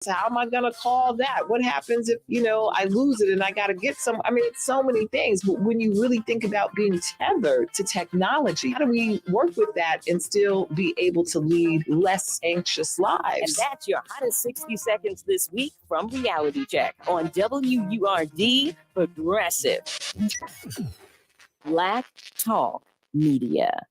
So how am I going to call that? What happens if, I lose it and I got to get some? I mean, it's so many things. But when you really think about being tethered to technology, how do we work with that and still be able to lead less anxious lives? And that's your hottest 60 seconds this week from Reality Check on WURD Progressive Black Talk Media.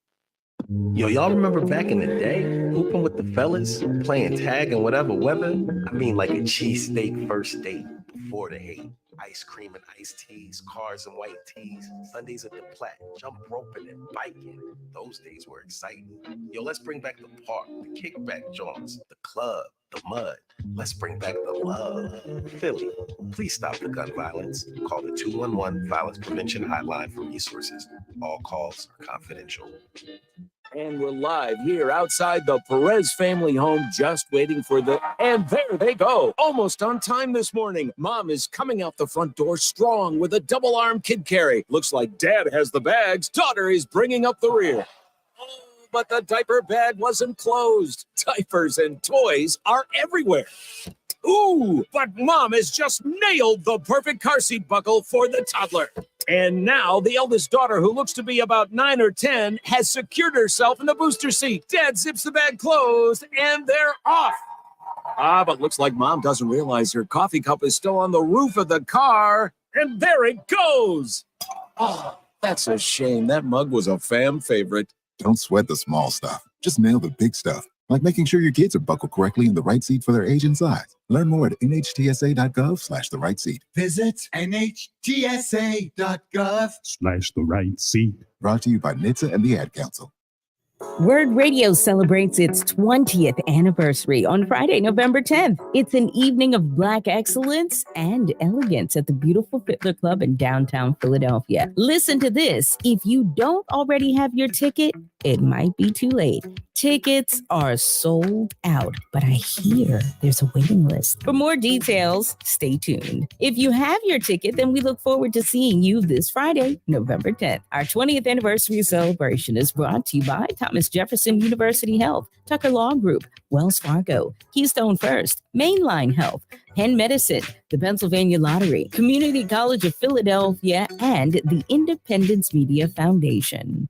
Yo, y'all remember back in the day, hooping with the fellas, playing tag and whatever weather? I mean, like a cheesesteak first date before the hate. Ice cream and iced teas, cars and white tees, Sundays at the Platt, jump roping and biking. Those days were exciting. Yo, let's bring back the park, the kickback joints, the club, the mud. Let's bring back the love. Philly, please stop the gun violence. Call the 211 Violence Prevention Hotline for resources. All calls are confidential. And we're live here outside the Perez family home, just waiting for and there they go. Almost on time this morning. Mom is coming out the front door strong with a double-arm kid carry. Looks like Dad has the bags. Daughter is bringing up the rear. Oh, but the diaper bag wasn't closed. Diapers and toys are everywhere. Ooh, but Mom has just nailed the perfect car seat buckle for the toddler. And now the eldest daughter, who looks to be about 9 or 10, has secured herself in the booster seat. Dad zips the bag closed, and they're off. But looks like Mom doesn't realize her coffee cup is still on the roof of the car. And there it goes. Oh, that's a shame. That mug was a fam favorite. Don't sweat the small stuff. Just nail the big stuff, like making sure your kids are buckled correctly in the right seat for their age and size. Learn more at nhtsa.gov/the right seat. Visit nhtsa.gov/the right seat. Brought to you by NHTSA and the Ad Council. WURD Radio celebrates its 20th anniversary on Friday, November 10th. It's an evening of Black excellence and elegance at the beautiful Fiddler Club in downtown Philadelphia. Listen to this. If you don't already have your ticket, it might be too late. Tickets are sold out, but I hear there's a waiting list. For more details, stay tuned. If you have your ticket, then we look forward to seeing you this Friday, November 10th. Our 20th anniversary celebration is brought to you by Thomas Jefferson University Health, Tucker Law Group, Wells Fargo, Keystone First, Mainline Health, Penn Medicine, the Pennsylvania Lottery, Community College of Philadelphia, and the Independence Media Foundation.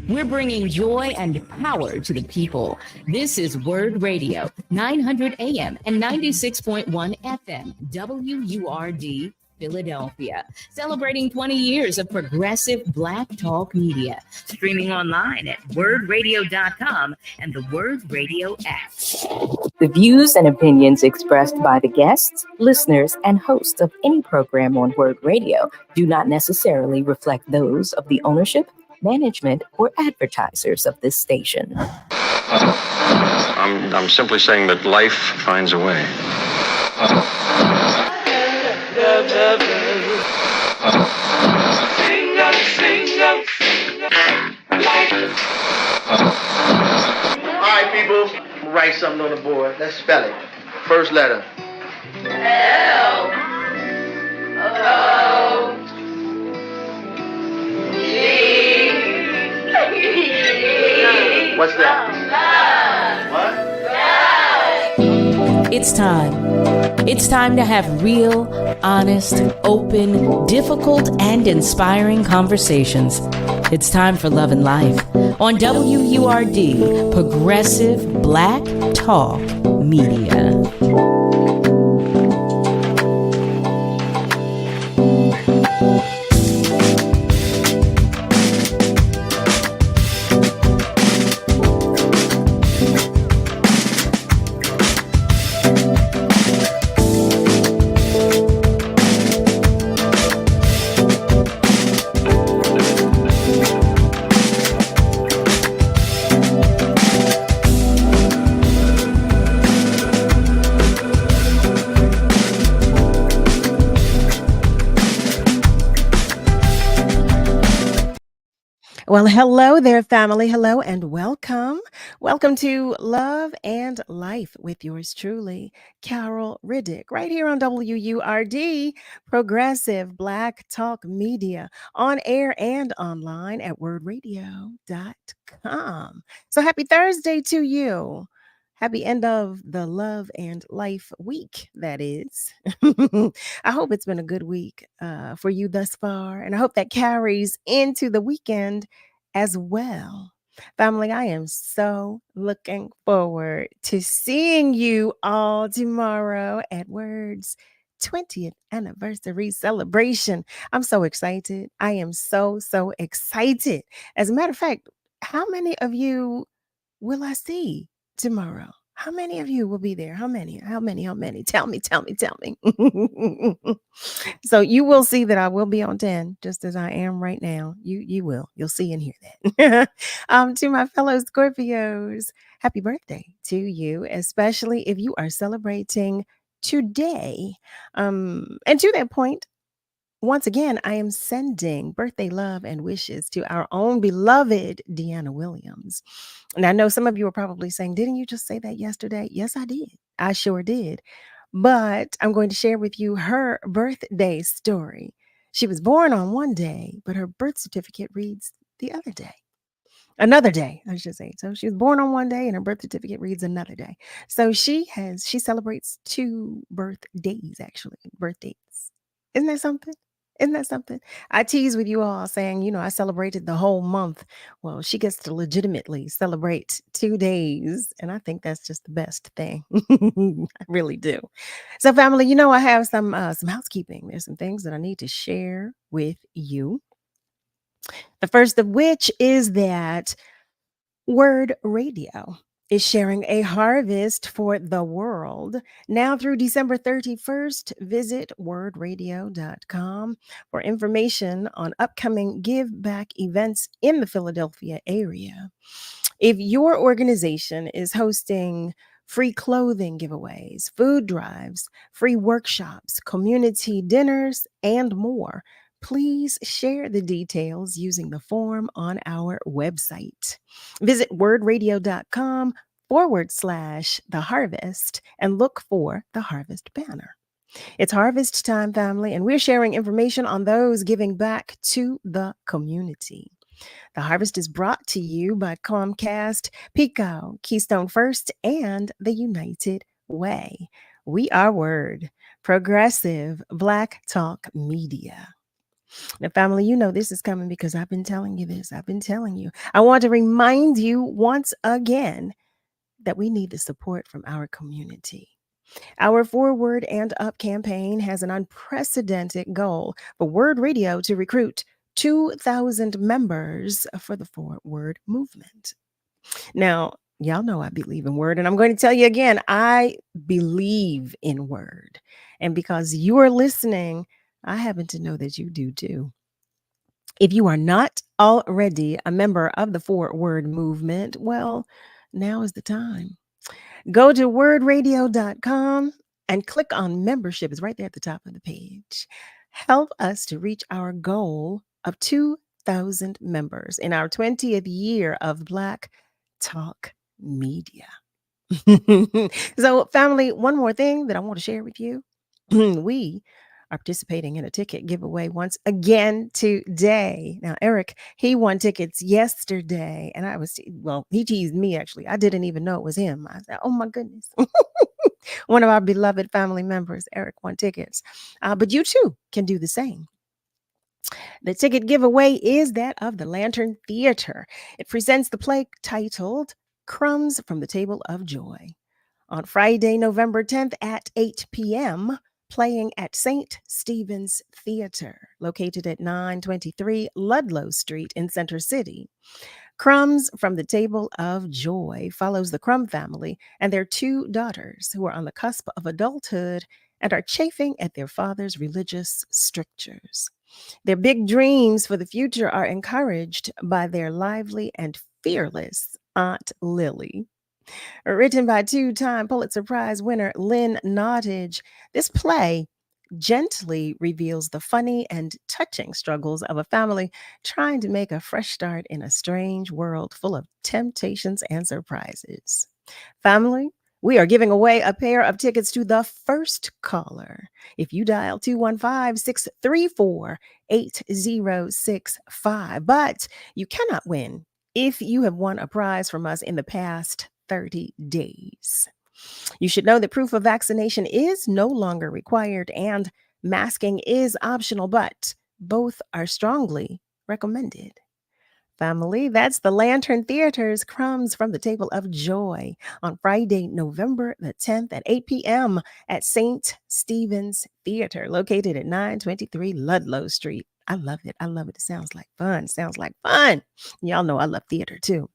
We're bringing joy and power to the people. This is WURD Radio, 900 AM and 96.1 FM, WURD, Philadelphia, celebrating 20 years of progressive Black talk media, streaming online at wordradio.com and the WURD Radio app. The views and opinions expressed by the guests, listeners, and hosts of any program on WURD Radio do not necessarily reflect those of the ownership, management, or advertisers of this station. I'm simply saying that life finds a way. All right, people, write something on the board. Let's spell it. First letter. L. O. G. What's that? What? It's time. It's time to have real, honest, open, difficult, and inspiring conversations. It's time for Love and Life on WURD, Progressive Black Talk Media. Well, hello there, family. Hello and welcome. Welcome to Love and Life with yours truly, Carol Riddick, right here on WURD, Progressive Black Talk Media, on air and online at wordradio.com. So happy Thursday to you. Happy end of the Love and Life week, that is. I hope it's been a good week for you thus far, and I hope that carries into the weekend as well. Family, I am so looking forward to seeing you all tomorrow at WURD's 20th anniversary celebration. I'm so excited. I am so, so excited. As a matter of fact, how many of you will I see tomorrow? How many of you will be there? How many? How many? How many? Tell me, tell me, tell me. So you will see that I will be on 10, just as I am right now. You will. You'll see and hear that. To my fellow Scorpios, happy birthday to you, especially if you are celebrating today. And to that point, once again, I am sending birthday love and wishes to our own beloved Deanna Williams. And I know some of you are probably saying, didn't you just say that yesterday? Yes, I did. I sure did. But I'm going to share with you her birthday story. She was born on one day, but her birth certificate reads the other day. Another day, I should say. So she was born on one day and her birth certificate reads another day. So she celebrates 2 birthdays, actually, birth dates. Isn't that something? Isn't that something? I tease with you all saying, I celebrated the whole month. Well, she gets to legitimately celebrate 2 days. And I think that's just the best thing. I really do. So, family, I have some housekeeping. There's some things that I need to share with you. The first of which is that WURD Radio is sharing a harvest for the world. Now through December 31st, visit wordradio.com for information on upcoming give back events in the Philadelphia area. If your organization is hosting free clothing giveaways, food drives, free workshops, community dinners, and more, please share the details using the form on our website. Visit wordradio.com/the harvest and look for the harvest banner. It's harvest time, family, and we're sharing information on those giving back to the community. The harvest is brought to you by Comcast, Pico, Keystone First, and the United Way. We are WURD, Progressive Black Talk Media. Now, family, this is coming because I've been telling you this. I've been telling you. I want to remind you once again that we need the support from our community. Our Forward and Up campaign has an unprecedented goal for WURD Radio to recruit 2,000 members for the Forward movement. Now, y'all know I believe in WURD, and I'm going to tell you again, I believe in WURD. And because you are listening, I happen to know that you do too. If you are not already a member of the Forward movement, well, now is the time. Go to wordradio.com and click on membership. It's right there at the top of the page. Help us to reach our goal of 2,000 members in our 20th year of Black Talk Media. So, family, one more thing that I want to share with you. We are participating in a ticket giveaway once again today. Now, Eric, he won tickets yesterday, and he teased me actually. I didn't even know it was him. I said, oh my goodness. One of our beloved family members, Eric, won tickets. But you too can do the same. The ticket giveaway is that of the Lantern Theater. It presents the play titled Crumbs from the Table of Joy on Friday, November 10th at 8 p.m., playing at St. Stephen's Theater, located at 923 Ludlow Street in Center City. Crumbs from the Table of Joy follows the Crumb family and their 2 daughters who are on the cusp of adulthood and are chafing at their father's religious strictures. Their big dreams for the future are encouraged by their lively and fearless Aunt Lily. Written by 2-time Pulitzer Prize winner Lynn Nottage, this play gently reveals the funny and touching struggles of a family trying to make a fresh start in a strange world full of temptations and surprises. Family, we are giving away a pair of tickets to the first caller. If you dial 215-634-8065, but you cannot win if you have won a prize from us in the past 30 days. You should know that proof of vaccination is no longer required and masking is optional, but both are strongly recommended. Family, that's the Lantern Theater's Crumbs from the Table of Joy on Friday, November the 10th at 8 p.m. at St. Stephen's Theater, located at 923 Ludlow Street. I love it. I love it. It sounds like fun. Sounds like fun. Y'all know I love theater too.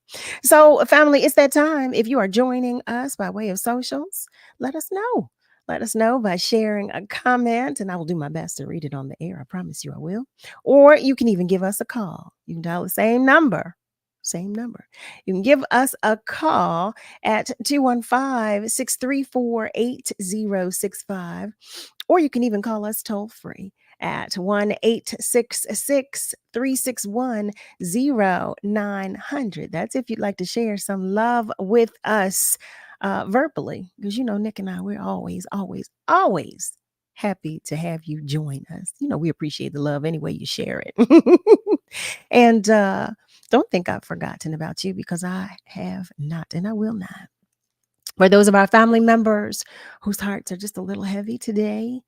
So, family, it's that time. If you are joining us by way of socials, let us know. Let us know by sharing a comment, and I will do my best to read it on the air. I promise you I will. Or you can even give us a call. You can dial the same number. Same number. You can give us a call at 215-634-8065. Or you can even call us toll free at 1-866-361-0900. That's if you'd like to share some love with us verbally. Because, Nick and I, we're always, always, always happy to have you join us. We appreciate the love any way you share it. And don't think I've forgotten about you, because I have not, and I will not. For those of our family members whose hearts are just a little heavy today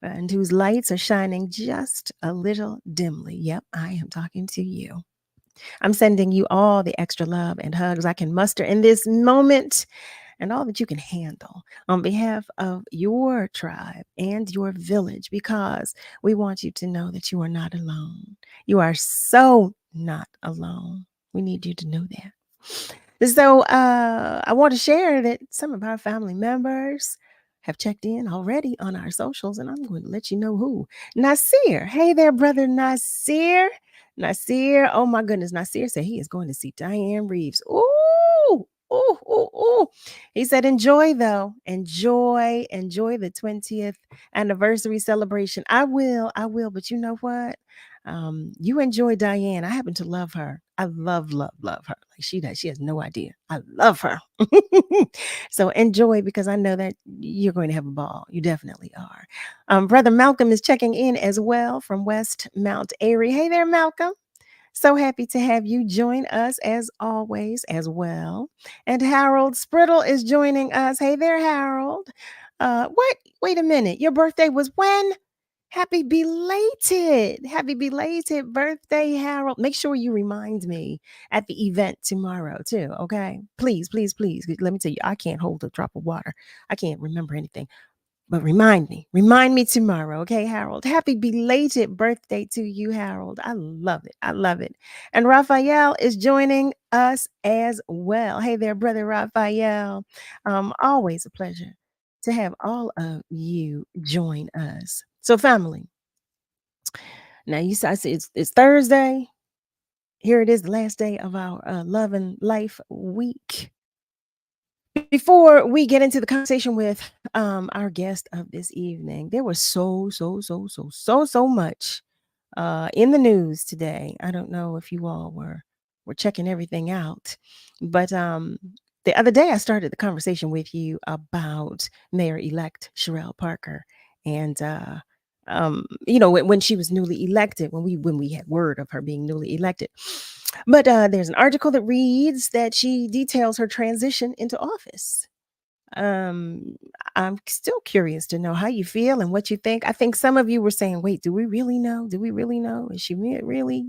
and whose lights are shining just a little dimly, yep, I am talking to you. I'm sending you all the extra love and hugs I can muster in this moment, and all that you can handle, on behalf of your tribe and your village, because we want you to know that you are not alone. You are so not alone. We need you to know that. So I want to share that some of our family members have checked in already on our socials, and I'm going to let you know who. Nasir. Hey there, brother Nasir. Nasir, oh my goodness. Nasir said he is going to see Diane Reeves. Ooh. Ooh, ooh, ooh. He said, enjoy though. Enjoy the 20th anniversary celebration. I will. But you know what? You enjoy Diane. I happen to love her. I love her. Like she does. She has no idea. I love her. So enjoy, because I know that you're going to have a ball. You definitely are. Brother Malcolm is checking in as well from West Mount Airy. Hey there, Malcolm. So happy to have you join us as always as well. And Harold Sprittle is joining us. Hey there, Harold. What? Wait a minute. Your birthday was when? Happy belated birthday, Harold. Make sure you remind me at the event tomorrow too, okay? Please, please, please. Let me tell you, I can't hold a drop of water. I can't remember anything. But remind me tomorrow, okay, Harold? Happy belated birthday to you, Harold. I love it. And Raphael is joining us as well. Hey there, brother Raphael. Always a pleasure to have all of you join us. So, family, now I said it's Thursday. Here it is, the last day of our Love and Life week. Before we get into the conversation with our guest of this evening, there was so much in the news today. I don't know if you all were checking everything out, but the other day I started the conversation with you about Mayor-elect Sherelle Parker, and when she was newly elected, when we had word of her being newly elected. But there's an article that reads that she details her transition into office. I'm still curious to know how you feel and what you think. I think some of you were saying, wait, do we really know? Is she really,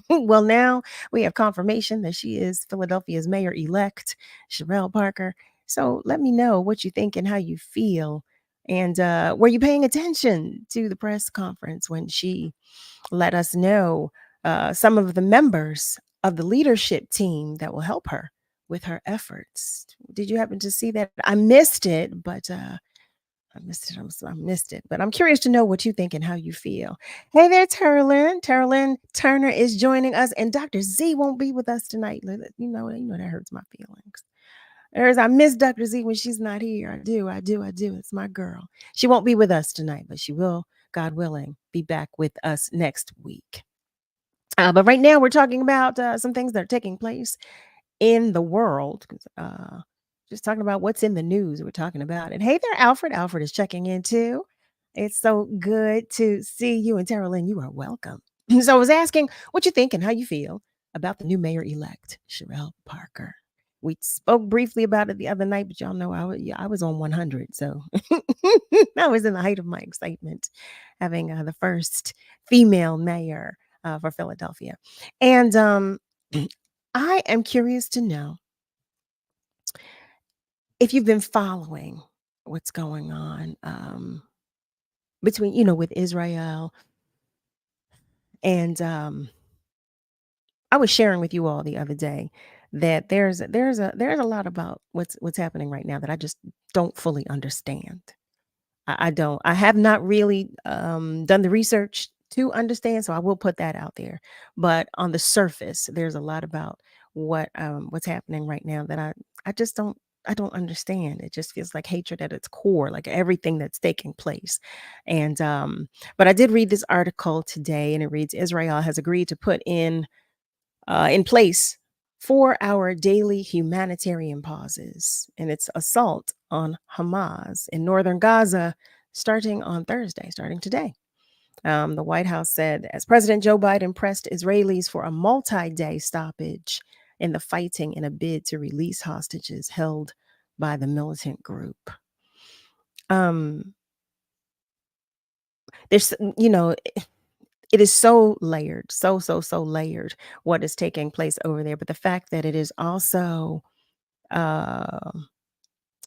Well, now we have confirmation that she is Philadelphia's mayor-elect, Sherelle Parker. So let me know what you think and how you feel. And were you paying attention to the press conference when she let us know some of the members of the leadership team that will help her with her efforts? Did you happen to see that? I missed it, but I missed it. But I'm curious to know what you think and how you feel. Hey there, Terlin. Terlin Turner is joining us, and Dr. Z won't be with us tonight. You know that hurts my feelings. I miss Dr. Z when she's not here. I do. It's my girl. She won't be with us tonight, but she will, God willing, be back with us next week. But right now we're talking about some things that are taking place in the world. Just talking about what's in the news. We're talking about it. Hey there, Alfred. Alfred is checking in too. It's so good to see you. And Terrell, you are welcome. So I was asking what you think and how you feel about the new mayor-elect, Sherelle Parker. We spoke briefly about it the other night, but y'all know I was on 100. So I was in the height of my excitement having the first female mayor for Philadelphia. And I am curious to know if you've been following what's going on between, with Israel and I was sharing with you all the other day that there's a lot about what's happening right now that I just don't fully understand. I don't. I have not really done the research to understand, so I will put that out there. But on the surface, there's a lot about what's happening right now that I just don't understand. It just feels like hatred at its core, like everything that's taking place. And but I did read this article today, and it reads: Israel has agreed to put in place 4-hour daily humanitarian pauses in its assault on Hamas in northern Gaza starting on Thursday, starting today. The White House said as President Joe Biden pressed Israelis for a multi-day stoppage in the fighting in a bid to release hostages held by the militant group. There's, it is so layered, so layered what is taking place over there. But the fact that it is also uh,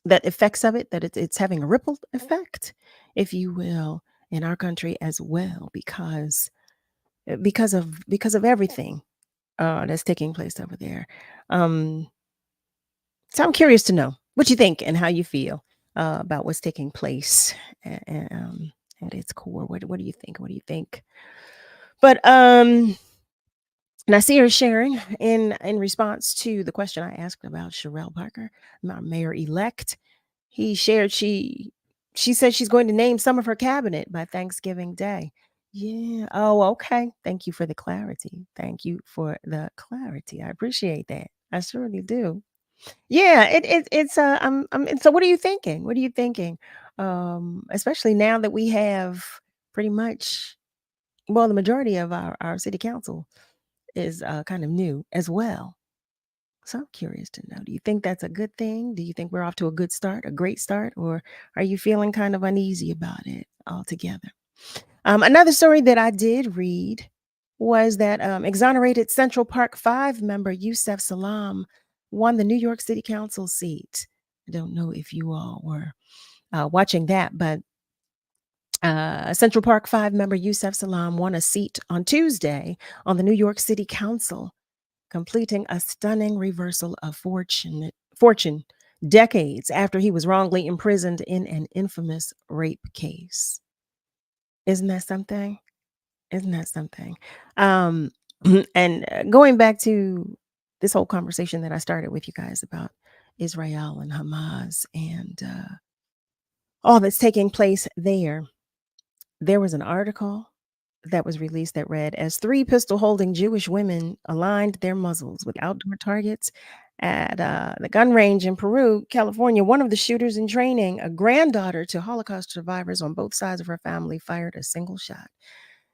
that effects of it, that it's having a ripple effect, if you will, in our country as well, because of everything that's taking place over there. Um, so I'm curious to know what you think and how you feel about what's taking place at its core. What do you think? What do you think? But and I see her sharing in response to the question I asked about Sherelle Parker, our mayor elect. He shared she said she's going to name some of her cabinet by Thanksgiving Day. Yeah. Oh, okay. Thank you for the clarity. Thank you for the clarity. I appreciate that. I surely do. Yeah. It's and so what are you thinking? What are you thinking? Especially now that we have pretty much, well, the majority of our city council is kind of new as well. So I'm curious to know, do you think that's a good thing? Do you think we're off to a good start, a great start, or are you feeling kind of uneasy about it altogether? Another story that I did read was that exonerated Central Park 5 member Yusef Salam won the New York City Council seat. I don't know if you all were watching that, but Central Park 5 member Yusef Salam won a seat on Tuesday on the New York City Council, completing a stunning reversal of fortune decades after he was wrongly imprisoned in an infamous rape case. Isn't that something? Isn't that something? Um, and going back to this whole conversation that I started with you guys about Israel and Hamas and all that's taking place there, there was an article that was released that read, as 3 pistol-holding Jewish women aligned their muzzles with outdoor targets at the gun range in Peru, California, one of the shooters in training, a granddaughter to Holocaust survivors on both sides of her family, fired a single shot.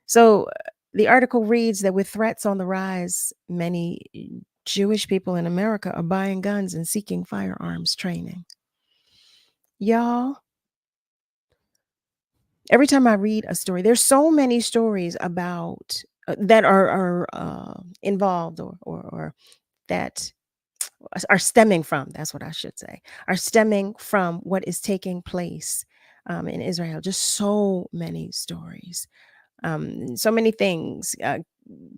So the article reads that with threats on the rise, many Jewish people in America are buying guns and seeking firearms training. Y'all, every time I read a story, there's so many stories about that are involved or that are stemming from, that's what I should say, are stemming from what is taking place in Israel. Just so many stories, so many things.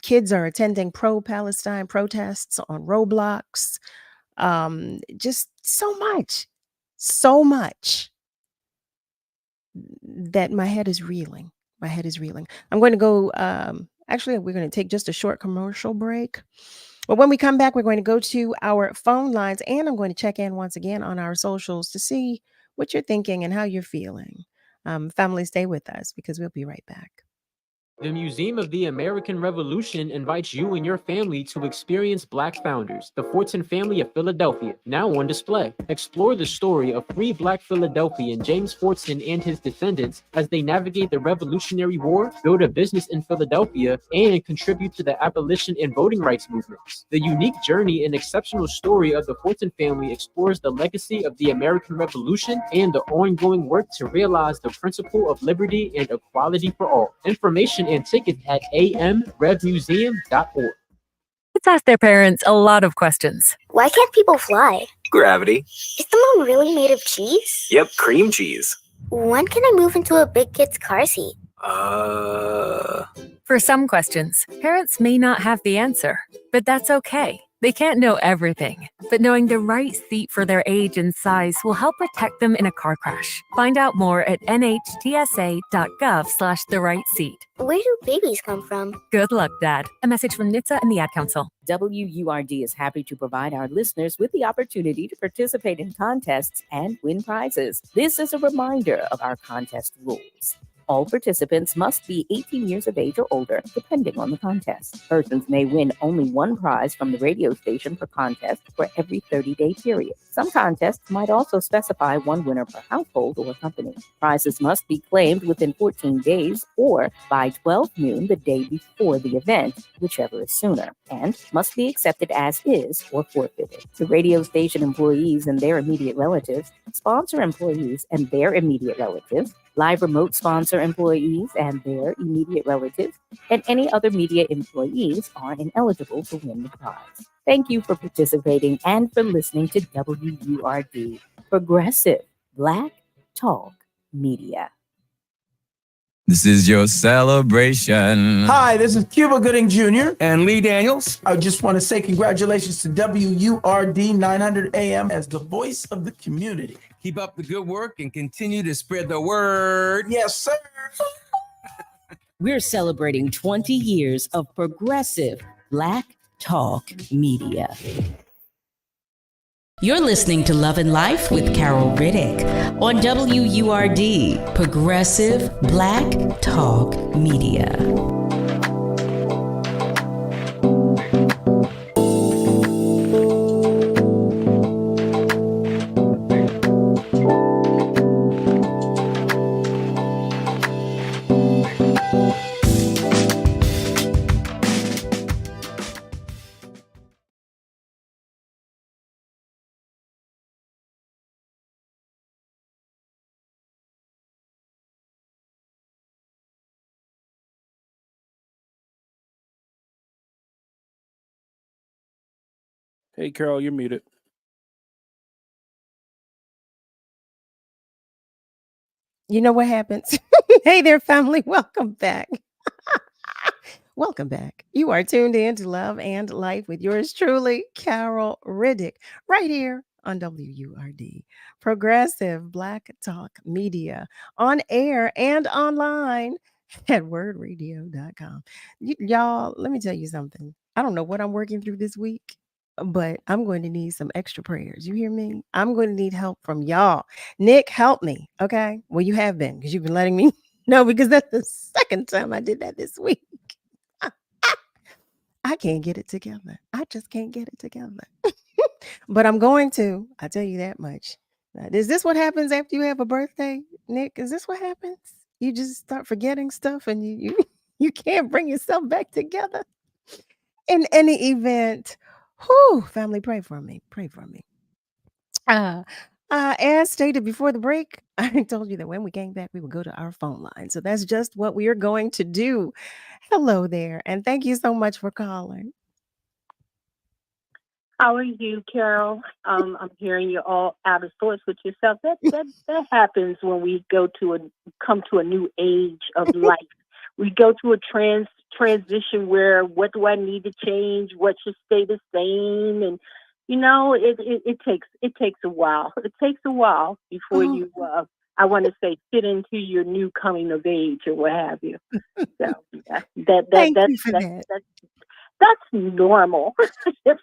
Kids are attending pro-Palestine protests on Roblox. Just so much that my head is reeling. My head is reeling. I'm going to go, actually, we're going to take just a short commercial break. But when we come back, we're going to go to our phone lines, and I'm going to check in once again on our socials to see what you're thinking and how you're feeling. Family, stay with us because we'll be right back. The Museum of the American Revolution invites you and your family to experience Black founders, the Fortson family of Philadelphia, now on display. Explore the story of free Black Philadelphian James Fortson and his descendants as they navigate the Revolutionary War, build a business in Philadelphia, and contribute to the abolition and voting rights movements. The unique journey and exceptional story of the Fortson family explores the legacy of the American Revolution and the ongoing work to realize the principle of liberty and equality for all. Information and tickets at amrevmuseum.org. Kids ask their parents a lot of questions. Why can't people fly? Gravity. Is the moon really made of cheese? Yep, cream cheese. When can I move into a big kid's car seat? For some questions, parents may not have the answer, but that's okay. They can't know everything, but knowing the right seat for their age and size will help protect them in a car crash. Find out more at nhtsa.gov/the-right-seat. Where do babies come from? Good luck, Dad. A message from NHTSA and the Ad Council. WURD is happy to provide our listeners with the opportunity to participate in contests and win prizes. This is a reminder of our contest rules. All participants must be 18 years of age or older, depending on the contest. Persons may win only one prize from the radio station per contest for every 30-day period. Some contests might also specify one winner per household or company. Prizes must be claimed within 14 days or by 12 noon the day before the event, whichever is sooner, and must be accepted as is or forfeited. The radio station employees and their immediate relatives, sponsor employees and their immediate relatives, live remote sponsor employees and their immediate relatives, and any other media employees are ineligible to win the prize. Thank you for participating and for listening to WURD, Progressive Black Talk Media. This is your celebration. Hi, this is Cuba Gooding Jr. And Lee Daniels. I just want to say congratulations to WURD 900 AM as the voice of the community. Keep up the good work and continue to spread the word. Yes, sir. We're celebrating 20 years of progressive Black Talk Media. You're listening to Love and Life with Carol Riddick on WURD, Progressive Black Talk Media. Hey, Carol, you're muted. You know what happens? Hey there, family. Welcome back. Welcome back. You are tuned in to Love and Life with yours truly, Carol Riddick, right here on WURD, Progressive Black Talk Media, on air and online at wordradio.com. Y'all, let me tell you something. I don't know what I'm working through this week, but I'm going to need some extra prayers. You hear me? I'm going to need help from y'all. Nick, help me. Okay. Well, you have been, because you've been letting me know, because that's the second time I did that this week. I can't get it together. I just can't get it together. But I'm going to. I tell you that much. Is this what happens after you have a birthday, Nick? Is this what happens? You just start forgetting stuff and you can't bring yourself back together. In any event, family, pray for me. Pray for me. As stated before the break, I told you that when we came back, we would go to our phone line. So that's just what we are going to do. Hello there, and thank you so much for calling. How are you, Carol? I'm hearing you all out of sorts with yourself. That happens when we come to a new age of life. We go to a transition where what do I need to change? What should stay the same? And it takes a while. It takes a while before you I want to say fit into your new coming of age or what have you. So that's normal.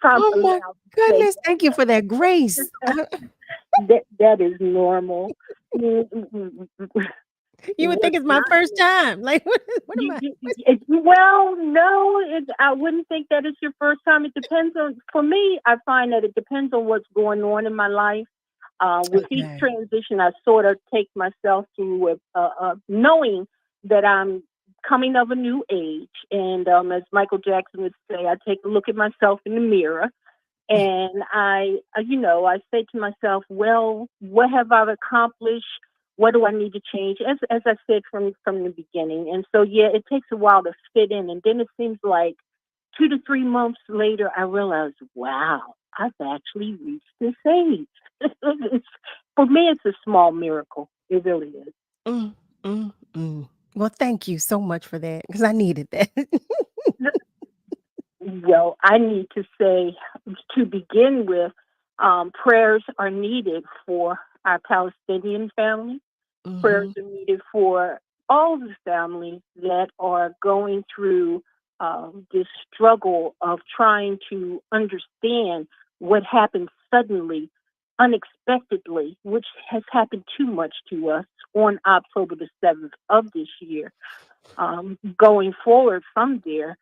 Oh my goodness! Thank you for that grace. That is normal. You would think what's it's my not first time. Like, what am I? well, no, I wouldn't think that it's your first time. It depends on, for me, I find that it depends on what's going on in my life. With each Okay. transition, I sort of take myself through knowing that I'm coming of a new age. And as Michael Jackson would say, I take a look at myself in the mirror. And I say to myself, well, what have I accomplished? What do I need to change? As I said from the beginning. And so, yeah, it takes a while to fit in. And then it seems like 2 to 3 months later, I realized, wow, I've actually reached this age. For me, it's a small miracle. It really is. Mm, mm, mm. Well, thank you so much for that because I needed that. Well, I need to say, to begin with, prayers are needed for our Palestinian family. Prayers are needed for all the families that are going through this struggle of trying to understand what happened suddenly, unexpectedly, which has happened too much to us on October the 7th of this year. Going forward from there,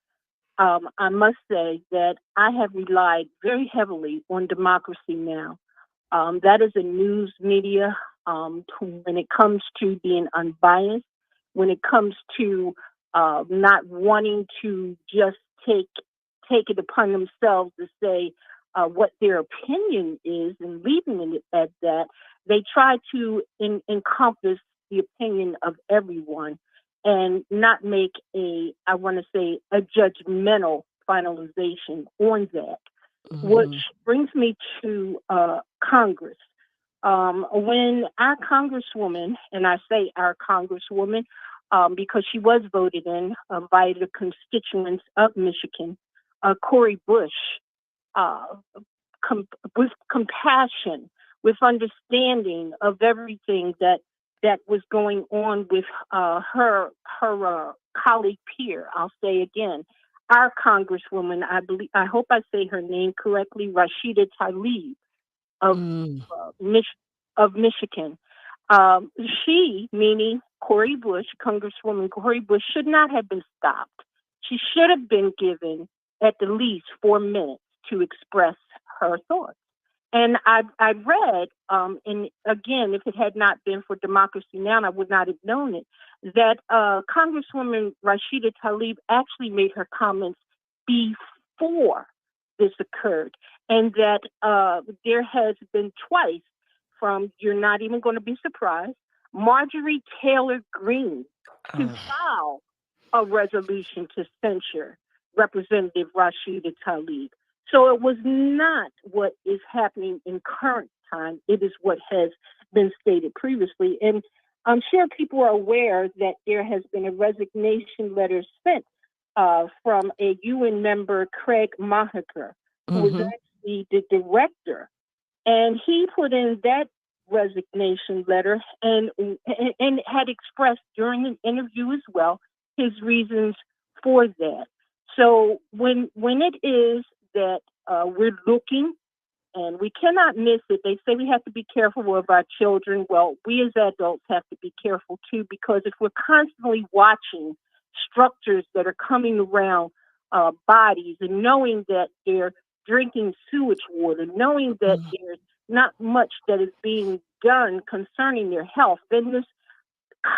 I must say that I have relied very heavily on Democracy Now! That is a news media when it comes to being unbiased, when it comes to not wanting to just take it upon themselves to say what their opinion is and leaving it at that. They try to encompass the opinion of everyone and not make a judgmental finalization on that. Which brings me to Congress. When our Congresswoman, and I say our Congresswoman because she was voted in by the constituents of Michigan, Cori Bush, with compassion, with understanding of everything that was going on with her colleague peer. I'll say again, our Congresswoman, I hope I say her name correctly, Rashida Tlaib of Michigan. She, meaning Cori Bush, Congresswoman Cori Bush, should not have been stopped. She should have been given at the least 4 minutes to express her thoughts. And I read, and again, if it had not been for Democracy Now!, I would not have known it, that Congresswoman Rashida Tlaib actually made her comments before this occurred, and that there has been twice from, you're not even going to be surprised, Marjorie Taylor Greene to file a resolution to censure Representative Rashida Tlaib. So it was not what is happening in current time. It is what has been stated previously. And I'm sure people are aware that there has been a resignation letter sent from a UN member, Craig Mahaker, who was actually the director. And he put in that resignation letter and had expressed during an interview as well his reasons for that. So when it is that we're looking, and we cannot miss it. They say we have to be careful of our children. Well, we as adults have to be careful too, because if we're constantly watching structures that are coming around bodies and knowing that they're drinking sewage water, knowing that there's not much that is being done concerning their health, then this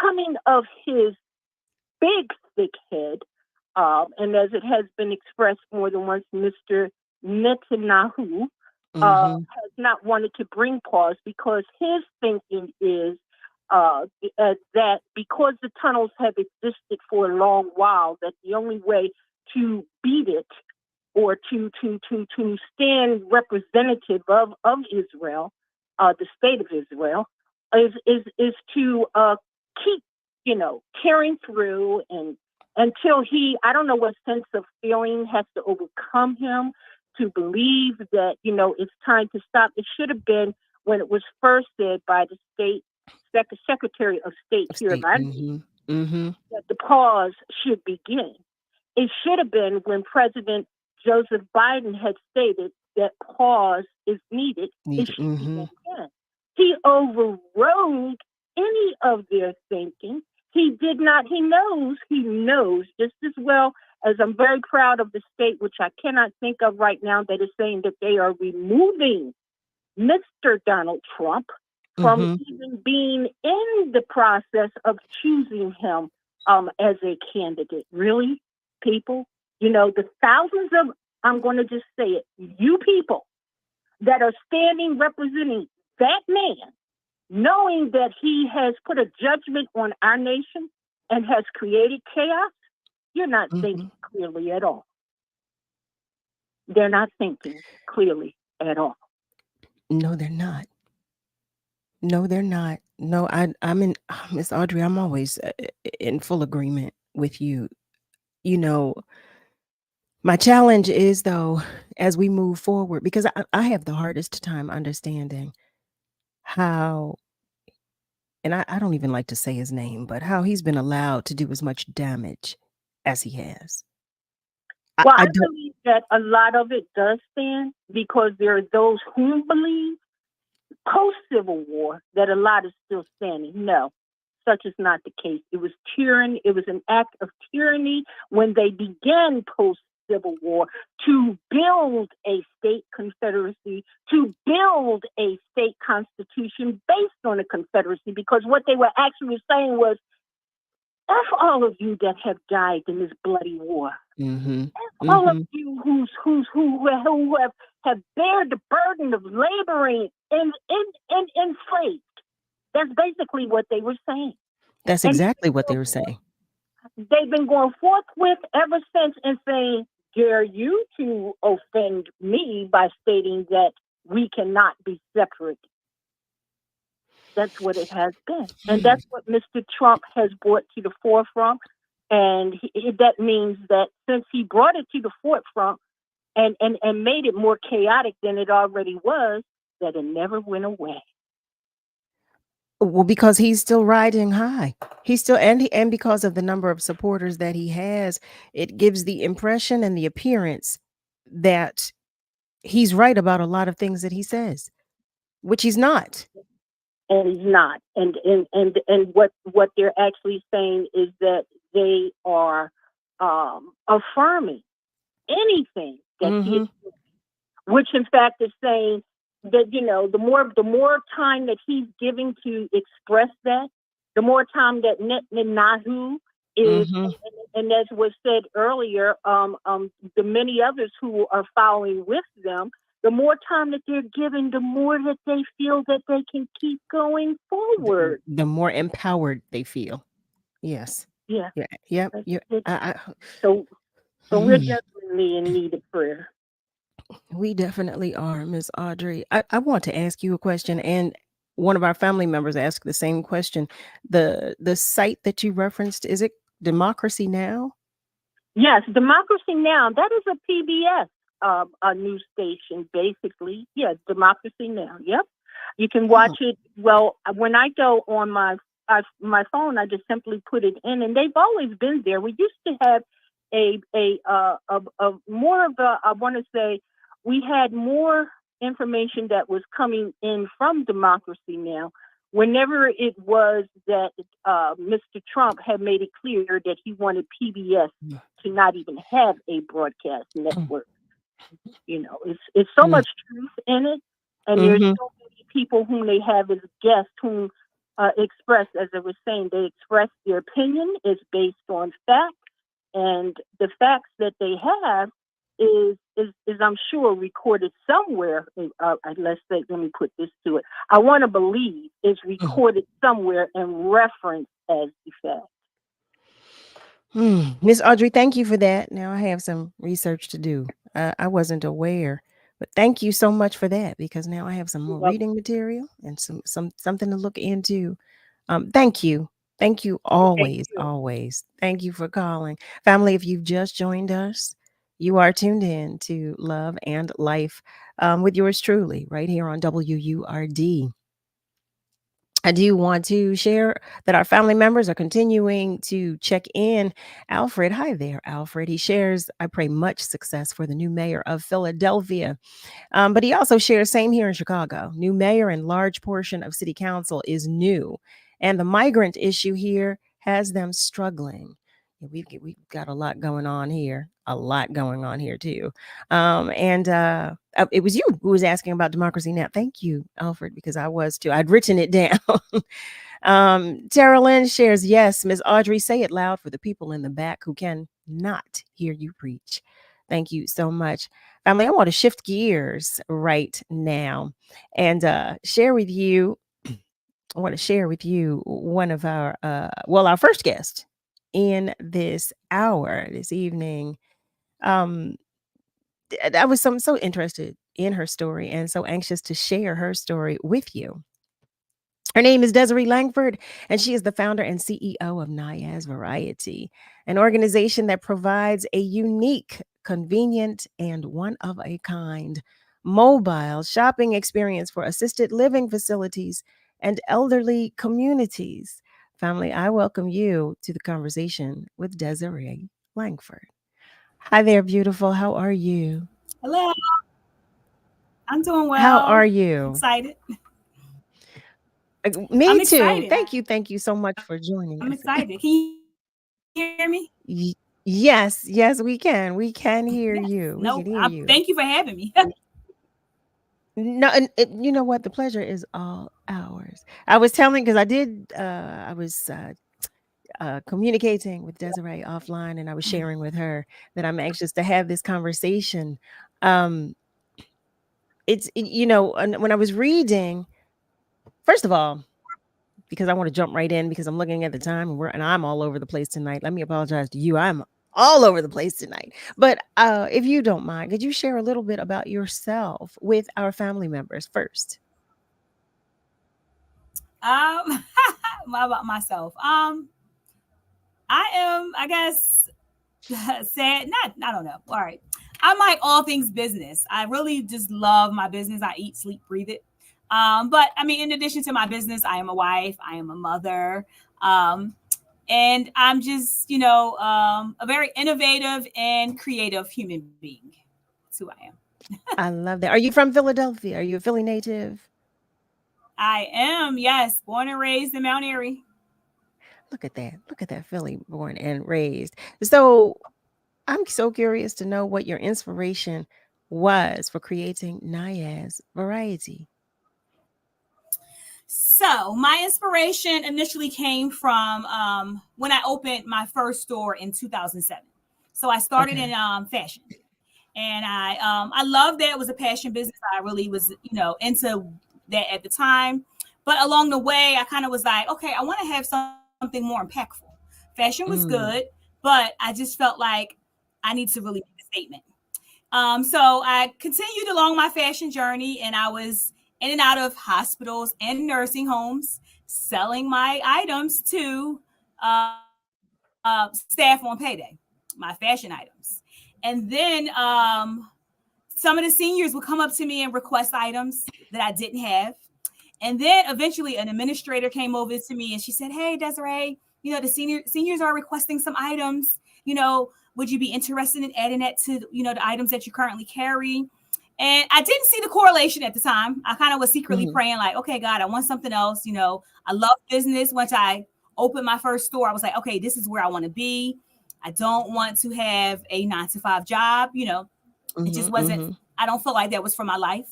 coming of his big, thick head, and as it has been expressed more than once, Mr. Netanyahu has not wanted to bring pause because his thinking is that because the tunnels have existed for a long while, that the only way to beat it or to stand representative of Israel, the state of Israel, is to keep, carrying through and until I don't know what sense of feeling has to overcome him to believe that, it's time to stop. It should have been when it was first said by the state Secretary of State here that the pause should begin. It should have been when President Joseph Biden had stated that pause is needed. It should begin then. He overrode any of their thinking. He did not. He knows just as well as I'm very proud of the state, which I cannot think of right now, that is saying that they are removing Mr. Donald Trump from even being in the process of choosing him as a candidate. Really, people? You know, the thousands of, I'm going to just say it, you people that are standing representing that man, knowing that he has put a judgment on our nation and has created chaos, you're not thinking clearly at all. They're not thinking clearly at all. No, they're not. No, they're not. No, I'm in, Miss Audrey, I'm always in full agreement with you. You know, my challenge is, though, as we move forward, because I have the hardest time understanding how, and I don't even like to say his name, but how he's been allowed to do as much damage as he has. Well, I don't. believe that a lot of it does stand because there are those who believe post-Civil War that a lot is still standing. No, such is not the case. It was tyranny. It was an act of tyranny when they began post-Civil War to build a state confederacy, to build a state constitution based on a confederacy, because what they were actually saying was, F all of you that have died in this bloody war. All of you who have bared the burden of laboring and enslaved. That's basically what they were saying. That's exactly what they were saying. They've been going forthwith ever since and saying, dare you to offend me by stating that we cannot be separate. That's what it has been. And that's what Mr. Trump has brought to the forefront. And that means that since he brought it to the forefront and made it more chaotic than it already was, that it never went away. Well, because he's still riding high. He's still, and because of the number of supporters that he has, it gives the impression and the appearance that he's right about a lot of things that he says, which he's not. And he's not. And what they're actually saying is that they are affirming anything that he is doing, which in fact is saying that, you know, the more time that he's giving to express that, the more time that Netanyahu is, and as was said earlier, the many others who are following with them, the more time that they're given, the more that they feel that they can keep going forward. The more empowered they feel. Yes. Yeah. Yep. So we're definitely in need of prayer. We definitely are, Miss Audrey. I want to ask you a question, and one of our family members asked the same question. The site that you referenced, is it Democracy Now? Yes, Democracy Now. That is a PBS. A news station, basically. Yeah, Democracy Now. Yep, you can watch it. Well, when I go on my phone, I just simply put it in, and they've always been there. We used to have a more of a, I want to say, we had more information that was coming in from Democracy Now. Whenever it was that Mr. Trump had made it clear that he wanted PBS to not even have a broadcast network. You know, it's so much truth in it, and there's so many people whom they have as guests whom express, as I was saying, they express their opinion is based on fact, and the facts that they have is I'm sure recorded somewhere. Let me put this to it. I want to believe is recorded somewhere and referenced as the fact. Miss Audrey, thank you for that. Now I have some research to do. I wasn't aware, but thank you so much for that, because now I have some more reading material and something to look into. Thank you. Thank you always. Thank you for calling. Family, if you've just joined us, you are tuned in to Love and Life with yours truly right here on WURD. I do want to share that our family members are continuing to check in. Alfred, hi there, Alfred. He shares, I pray much success for the new mayor of Philadelphia. But he also shares, same here in Chicago. New mayor and large portion of city council is new. And the migrant issue here has them struggling. We've got a lot going on here. A lot going on here too. And it was you who was asking about Democracy Now! Thank you, Alfred, because I was too. I'd written it down. Tara Lynn shares, yes, Miss Audrey, say it loud for the people in the back who can not hear you preach. Thank you so much. Family, I want to shift gears right now and share with you. I want to share with you one of our, our first guest in this hour, this evening. I was so interested in her story and so anxious to share her story with you. Her name is Desiree Langford, and she is the founder and CEO of Nayaz Variety, an organization that provides a unique, convenient, and one-of-a-kind mobile shopping experience for assisted living facilities and elderly communities. Family, I welcome you to the conversation with Desiree Langford. Hi there, beautiful. How are you? Hello. I'm doing well. How are you? Excited. Me I'm too. excited. Thank you so much for joining I'm us. excited. Can you hear me? Yes, we can. We can hear you. We No, can hear you. thank you for having me. No, and you know what? The pleasure is all ours. I was telling because I was communicating with Desiree offline, and I was sharing with her that I'm anxious to have this conversation. When I was reading, first of all, because I want to jump right in because I'm looking at the time and I'm all over the place tonight. Let me apologize to you. I'm all over the place tonight. But if you don't mind, could you share a little bit about yourself with our family members first? About myself. I am, I guess, sad. I don't know. All right. I'm like all things business. I really just love my business. I eat, sleep, breathe it. But I mean, in addition to my business, I am a wife, I am a mother, and I'm just, a very innovative and creative human being. That's who I am. I love that. Are you from Philadelphia? Are you a Philly native? I am, yes, born and raised in Mount Airy. Look at that. Look at that, Philly born and raised. So I'm so curious to know what your inspiration was for creating Nayaz Variety. So my inspiration initially came from when I opened my first store in 2007. So I started in fashion, and I loved that. It was a passion business. I really was, into that at the time. But along the way, I kind of was like, okay, I want to have something more impactful. Fashion was good, but I just felt like I need to really make a statement. So I continued along my fashion journey, and I was in and out of hospitals and nursing homes, selling my items to staff on payday, my fashion items. And then some of the seniors would come up to me and request items that I didn't have. And then eventually an administrator came over to me and she said, hey, Desiree, the seniors are requesting some items, would you be interested in adding that to, the items that you currently carry? And I didn't see the correlation at the time. I kind of was secretly praying like, okay, God, I want something else. I love business. Once I opened my first store, I was like, okay, this is where I want to be. I don't want to have a 9-to-5 job. It just wasn't, I don't feel like that was for my life.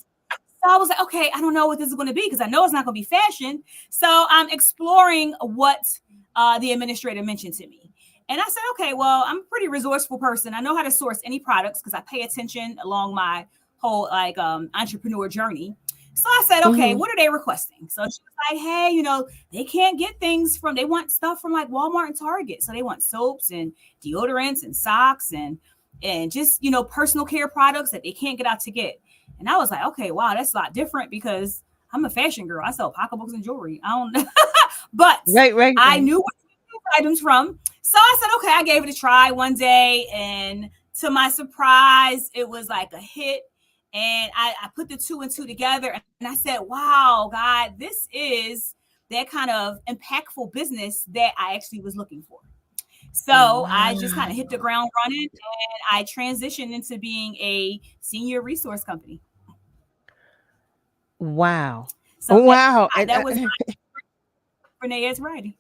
So I was like, okay, I don't know what this is going to be because I know it's not going to be fashion. So I'm exploring what the administrator mentioned to me. And I said, okay, well, I'm a pretty resourceful person. I know how to source any products because I pay attention along my whole entrepreneur journey. So I said, okay, what are they requesting? So she was like, hey, they can't get things they want stuff from like Walmart and Target. So they want soaps and deodorants and socks and just, personal care products that they can't get out to get. And I was like, okay, wow, that's a lot different because I'm a fashion girl. I sell pocketbooks and jewelry. I don't know. But right. I knew what items from. So I said, okay, I gave it a try one day. And to my surprise, it was like a hit. And I put the 2 and 2 together. And I said, wow, God, this is that kind of impactful business that I actually was looking for. So I just kind of hit the ground running and I transitioned into being a senior resource company. Wow. So wow. That was for Nayaz Variety.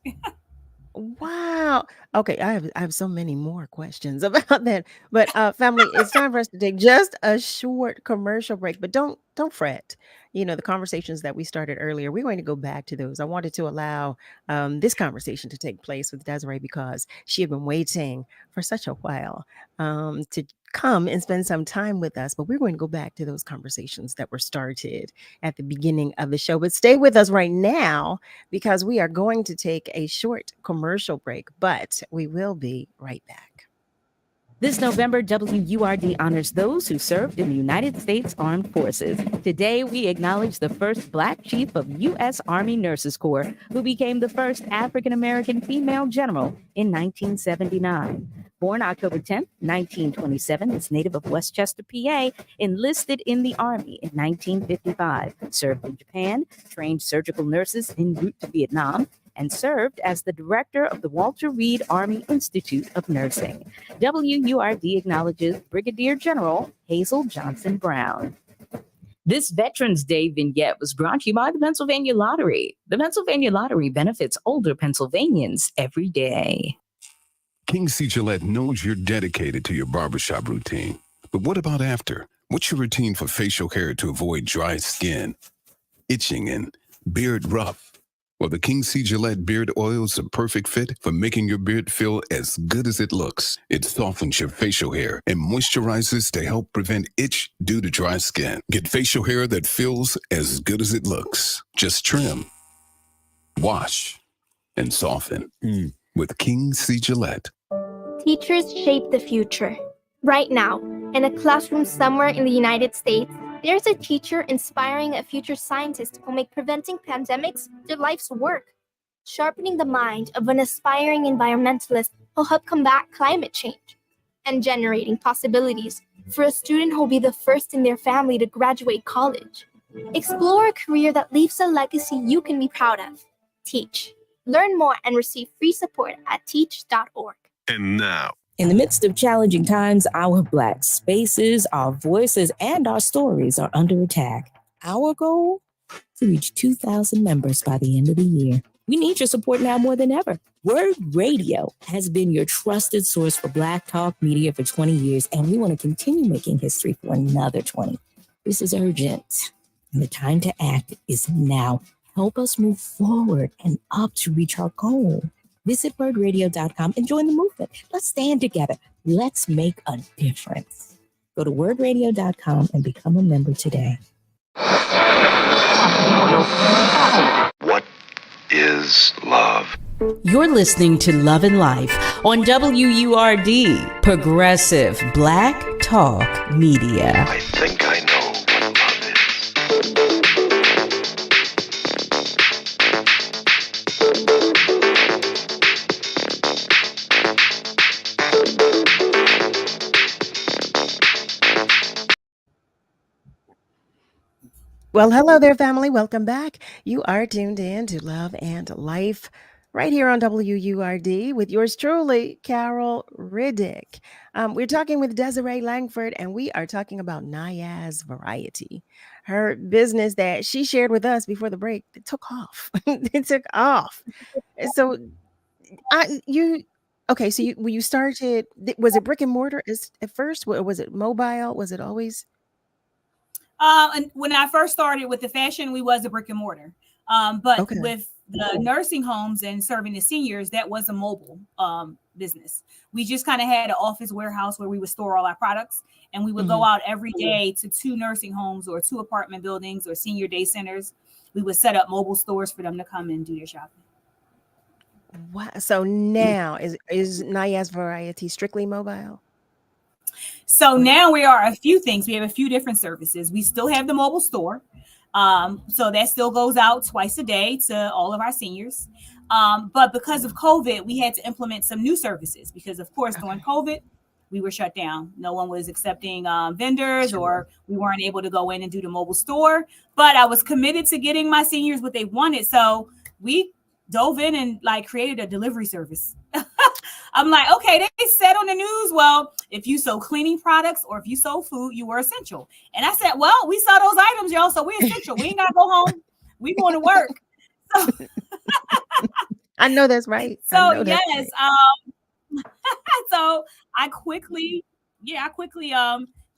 Wow. about, okay, I have so many more questions about that. But family, it's time for us to take just a short commercial break. But don't fret. The conversations that we started earlier, we're going to go back to those. I wanted to allow this conversation to take place with Desiree because she had been waiting for such a while to come and spend some time with us. But we're going to go back to those conversations that were started at the beginning of the show. But stay with us right now because we are going to take a short commercial break, but we will be right back. This November, WURD honors those who served in the United States Armed Forces. Today, we acknowledge the first Black chief of U.S. Army Nurses Corps, who became the first African-American female general in 1979. Born October 10th, 1927, is native of Westchester, PA, enlisted in the Army in 1955, served in Japan, trained surgical nurses en route to Vietnam, and served as the director of the Walter Reed Army Institute of Nursing. WURD acknowledges Brigadier General Hazel Johnson Brown. This Veterans Day vignette was brought to you by the Pennsylvania Lottery. The Pennsylvania Lottery benefits older Pennsylvanians every day. King C. Gillette knows you're dedicated to your barbershop routine. But what about after? What's your routine for facial hair to avoid dry skin, itching, and beard rough? Well, the King C. Gillette Beard Oil is a perfect fit for making your beard feel as good as it looks. It softens your facial hair and moisturizes to help prevent itch due to dry skin. Get facial hair that feels as good as it looks. Just trim, wash, and soften with King C. Gillette. Teachers shape the future. Right now, in a classroom somewhere in the United States, there's a teacher inspiring a future scientist who'll make preventing pandemics their life's work. Sharpening the mind of an aspiring environmentalist who'll help combat climate change. And generating possibilities for a student who'll be the first in their family to graduate college. Explore a career that leaves a legacy you can be proud of. Teach. Learn more and receive free support at teach.org. And now, in the midst of challenging times, our Black spaces, our voices, and our stories are under attack. Our goal? To reach 2,000 members by the end of the year. We need your support now more than ever. WURD Radio has been your trusted source for Black talk media for 20 years, and we want to continue making history for another 20. This is urgent, and the time to act is now. Help us move forward and up to reach our goal. Visit wordradio.com and join the movement. Let's stand together. Let's make a difference. Go to wordradio.com and become a member today. What is love? You're listening to Love and Life on WURD, Progressive Black Talk Media. I think I know what love is. Well, hello there, family. Welcome back. You are tuned in to Love and Life right here on WURD with yours truly, Carol Riddick. We're talking with Desiree Langford, and we are talking about Naya's Variety, her business that she shared with us before the break. It took off. It took off. So, okay. So when you started, was it brick and mortar at first, or was it mobile? Was it always? And when I first started with the fashion, we was a brick and mortar. But Okay. with the nursing homes and serving the seniors, that was a mobile business. We just kind of had an office warehouse where we would store all our products, and we would go out every day to 2 nursing homes or 2 apartment buildings or senior day centers. We would set up mobile stores for them to come and do their shopping. Wow. So now is Naya's Variety strictly mobile? So now we are a few things. We have a few different services. We still have the mobile store. So that still goes out twice a day to all of our seniors. But because of COVID, we had to implement some new services because, of course, during COVID, we were shut down. No one was accepting vendors, or we weren't able to go in and do the mobile store. But I was committed to getting my seniors what they wanted. So we dove in and created a delivery service. I'm like, okay, they said on the news, well, if you sold cleaning products or if you sold food, you were essential. And I said, well, we saw those items, y'all, so we're essential. We ain't got to go home. We going to work. So I know that's right. I So know that's yes, right. so I quickly,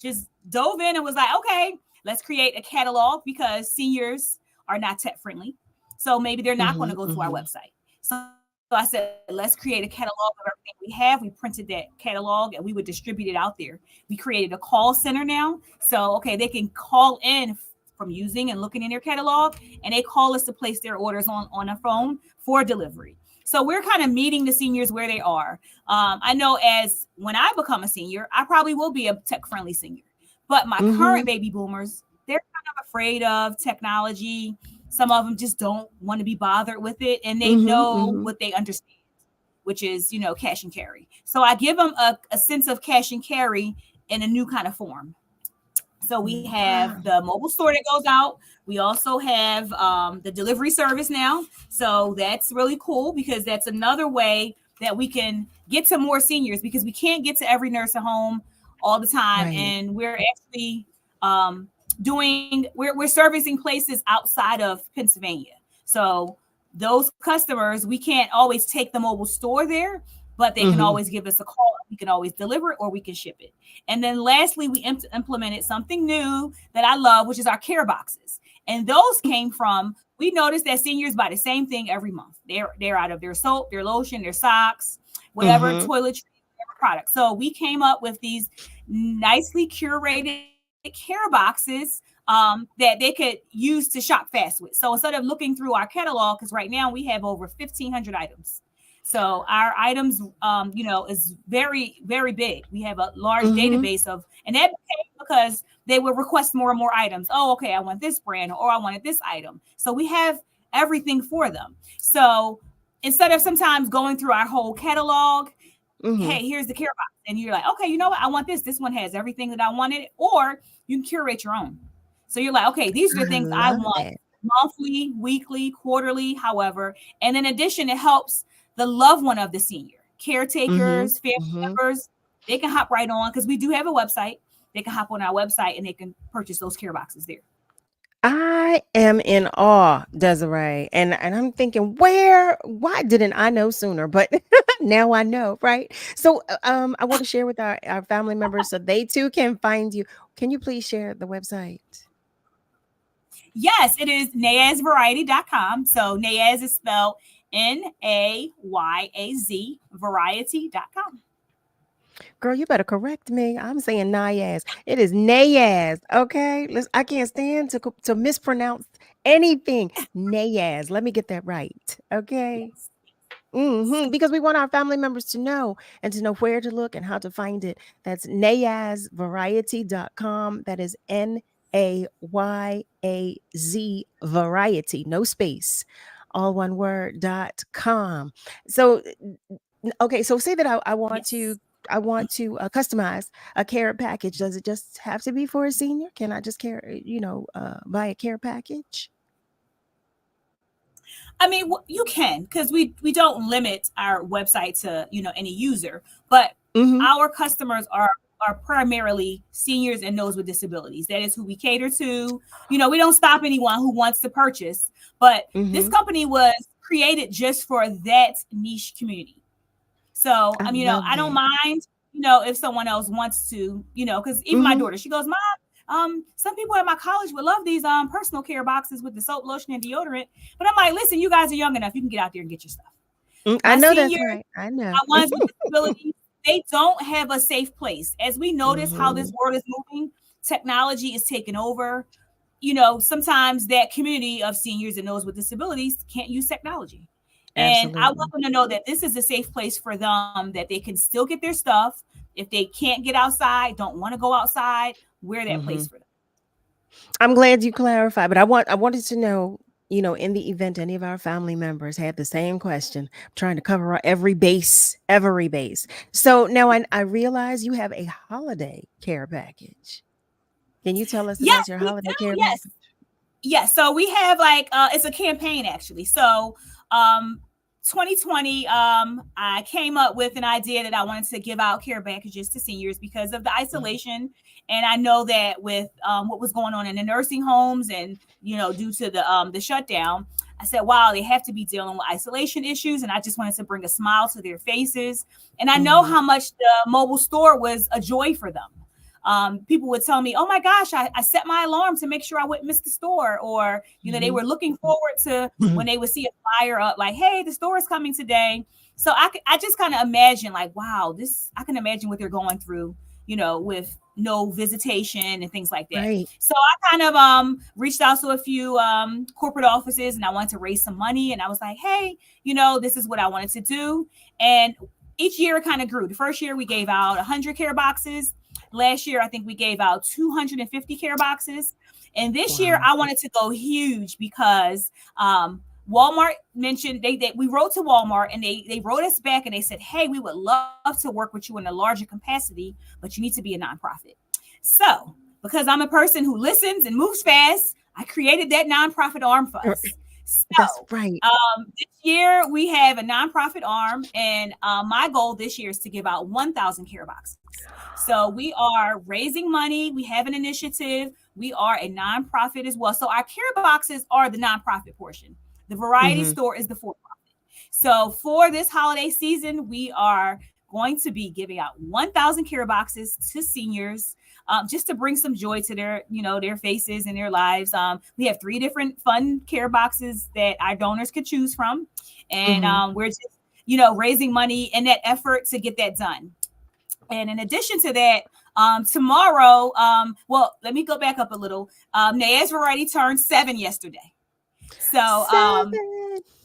just dove in and was like, okay, let's create a catalog because seniors are not tech friendly. So maybe they're not going to go to our website. So I said, let's create a catalog of everything we have. We printed that catalog and we would distribute it out there. We created a call center now. So, okay, they can call in from using and looking in their catalog, and they call us to place their orders on a phone for delivery. So we're kind of meeting the seniors where they are. I know as when I become a senior, I probably will be a tech-friendly senior. But my current baby boomers, they're kind of afraid of technology. Some of them just don't want to be bothered with it, and they know what they understand, which is, cash and carry. So I give them a sense of cash and carry in a new kind of form. So we have the mobile store that goes out. We also have the delivery service now. So that's really cool because that's another way that we can get to more seniors because we can't get to every nursing home all the time. Right. And we're actually we're servicing places outside of Pennsylvania. So those customers, we can't always take the mobile store there, but they can always give us a call. We can always deliver it or we can ship it. And then lastly, we implemented something new that I love, which is our care boxes. And those came from, we noticed that seniors buy the same thing every month. They're out of their soap, their lotion, their socks, whatever, toiletries, whatever product. So we came up with these nicely curated care boxes that they could use to shop fast with. So instead of looking through our catalog, because right now we have over 1,500 items. So our items, is very, very big. We have a large database of, and that became because they would request more and more items. Oh, okay, I want this brand or I wanted this item. So we have everything for them. So instead of sometimes going through our whole catalog, hey, here's the care box. And you're like, okay, you know what? I want this. This one has everything that I wanted. Or you can curate your own. So you're like, okay, these are the things I want monthly, weekly, quarterly, however. And in addition, it helps the loved one of the senior, caretakers, family members. They can hop right on because we do have a website. They can hop on our website and they can purchase those care boxes there. I am in awe, Desiree. And I'm thinking, why didn't I know sooner? But now I know, right? So I want to share with our family members so they too can find you. Can you please share the website? Yes, it is nayazvariety.com. So Nayaz is spelled Nayaz, variety.com. Girl, you better correct me. I'm saying Nayaz. It is Nayaz. Okay. I can't stand to mispronounce anything. Nayaz. Let me get that right. Okay. Because we want our family members to know and to know where to look and how to find it. That's nayazvariety.com. That is NAYAZ variety, no space, all one word.com. So, okay. So say that I want to customize a care package. Does it just have to be for a senior? Can I just buy a care package? I mean, you can, because we don't limit our website to, any user, but our customers are primarily seniors and those with disabilities. That is who we cater to. We don't stop anyone who wants to purchase, but this company was created just for that niche community. So, I don't mind, if someone else wants to, because even my daughter, she goes, Mom, some people at my college would love these personal care boxes with the soap, lotion, and deodorant. But I'm like, listen, you guys are young enough. You can get out there and get your stuff. I know that's right. I know. My ones with disabilities, they don't have a safe place. As we notice how this world is moving, technology is taking over. Sometimes that community of seniors and those with disabilities can't use technology. And I want them to know that this is a safe place for them, that they can still get their stuff. If they can't get outside, don't want to go outside, we're that place for them. I'm glad you clarified, but I wanted to know, in the event any of our family members had the same question, I'm trying to cover every base. So now I realize you have a holiday care package. Can you tell us about your holiday care package? Yes. So we have it's a campaign actually. So 2020, I came up with an idea that I wanted to give out care packages to seniors because of the isolation. And I know that with what was going on in the nursing homes and, due to the shutdown, I said, wow, they have to be dealing with isolation issues. And I just wanted to bring a smile to their faces. And I know how much the mobile store was a joy for them. People would tell me, oh my gosh, I set my alarm to make sure I wouldn't miss the store. Or, they were looking forward to when they would see a flyer up like, hey, the store is coming today. So I just kind of imagine like, wow, I can imagine what they're going through, with no visitation and things like that. Right. So I kind of reached out to a few corporate offices, and I wanted to raise some money. And I was like, hey, this is what I wanted to do. And each year it kind of grew. The first year we gave out 100 care boxes. Last year, I think we gave out 250 care boxes. And this year I wanted to go huge because Walmart mentioned we wrote to Walmart, and they wrote us back, and they said, hey, we would love to work with you in a larger capacity, but you need to be a nonprofit. So because I'm a person who listens and moves fast, I created that nonprofit arm for us. So, that's right. This year we have a nonprofit arm, and my goal this year is to give out 1,000 care boxes. So we are raising money. We have an initiative. We are a nonprofit as well. So our care boxes are the nonprofit portion. The variety store is the for-profit. So for this holiday season, we are going to be giving out 1,000 care boxes to seniors, just to bring some joy to their faces and their lives. We have 3 different fun care boxes that our donors could choose from. And we're just, raising money in that effort to get that done. And in addition to that, tomorrow, well, let me go back up a little. Naya's Variety turned 7 yesterday. So, 7.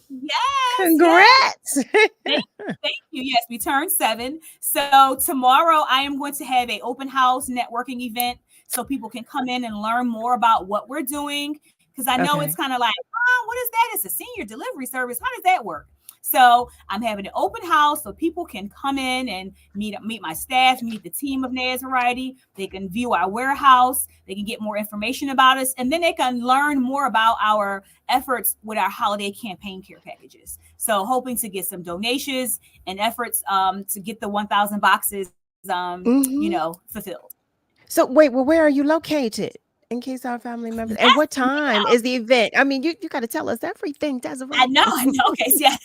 Yes. Congrats. Yes. Thank you. Yes, we turned 7. So tomorrow I am going to have an open house networking event so people can come in and learn more about what we're doing. Because I know it's kind of like, oh, what is that? It's a senior delivery service. How does that work? So I'm having an open house so people can come in and meet my staff, meet the team of Naya's Variety. They can view our warehouse. They can get more information about us. And then they can learn more about our efforts with our holiday campaign care packages. So hoping to get some donations and efforts to get the 1,000 boxes, fulfilled. So wait, well, where are you located? In case our family members, and what time is the event? I mean, you got to tell us everything, Desiree. I know. Okay, so, yeah.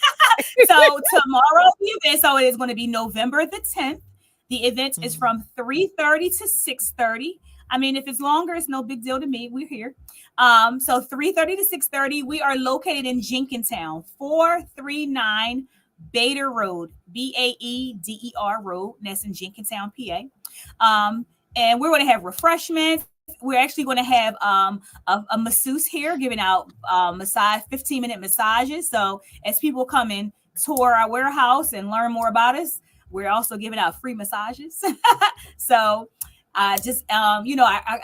So tomorrow the event, so it is going to be November the 10th. The event is from 3:30 to 6:30. I mean, if it's longer, it's no big deal to me. We're here. So 3:30 to 6:30. We are located in Jenkintown, 439 Bader Road, Baeder Road. That's in Jenkintown, PA. And we're going to have refreshments. We're actually going to have a masseuse here giving out 15-minute massages. So as people come and tour our warehouse and learn more about us, we're also giving out free massages. So I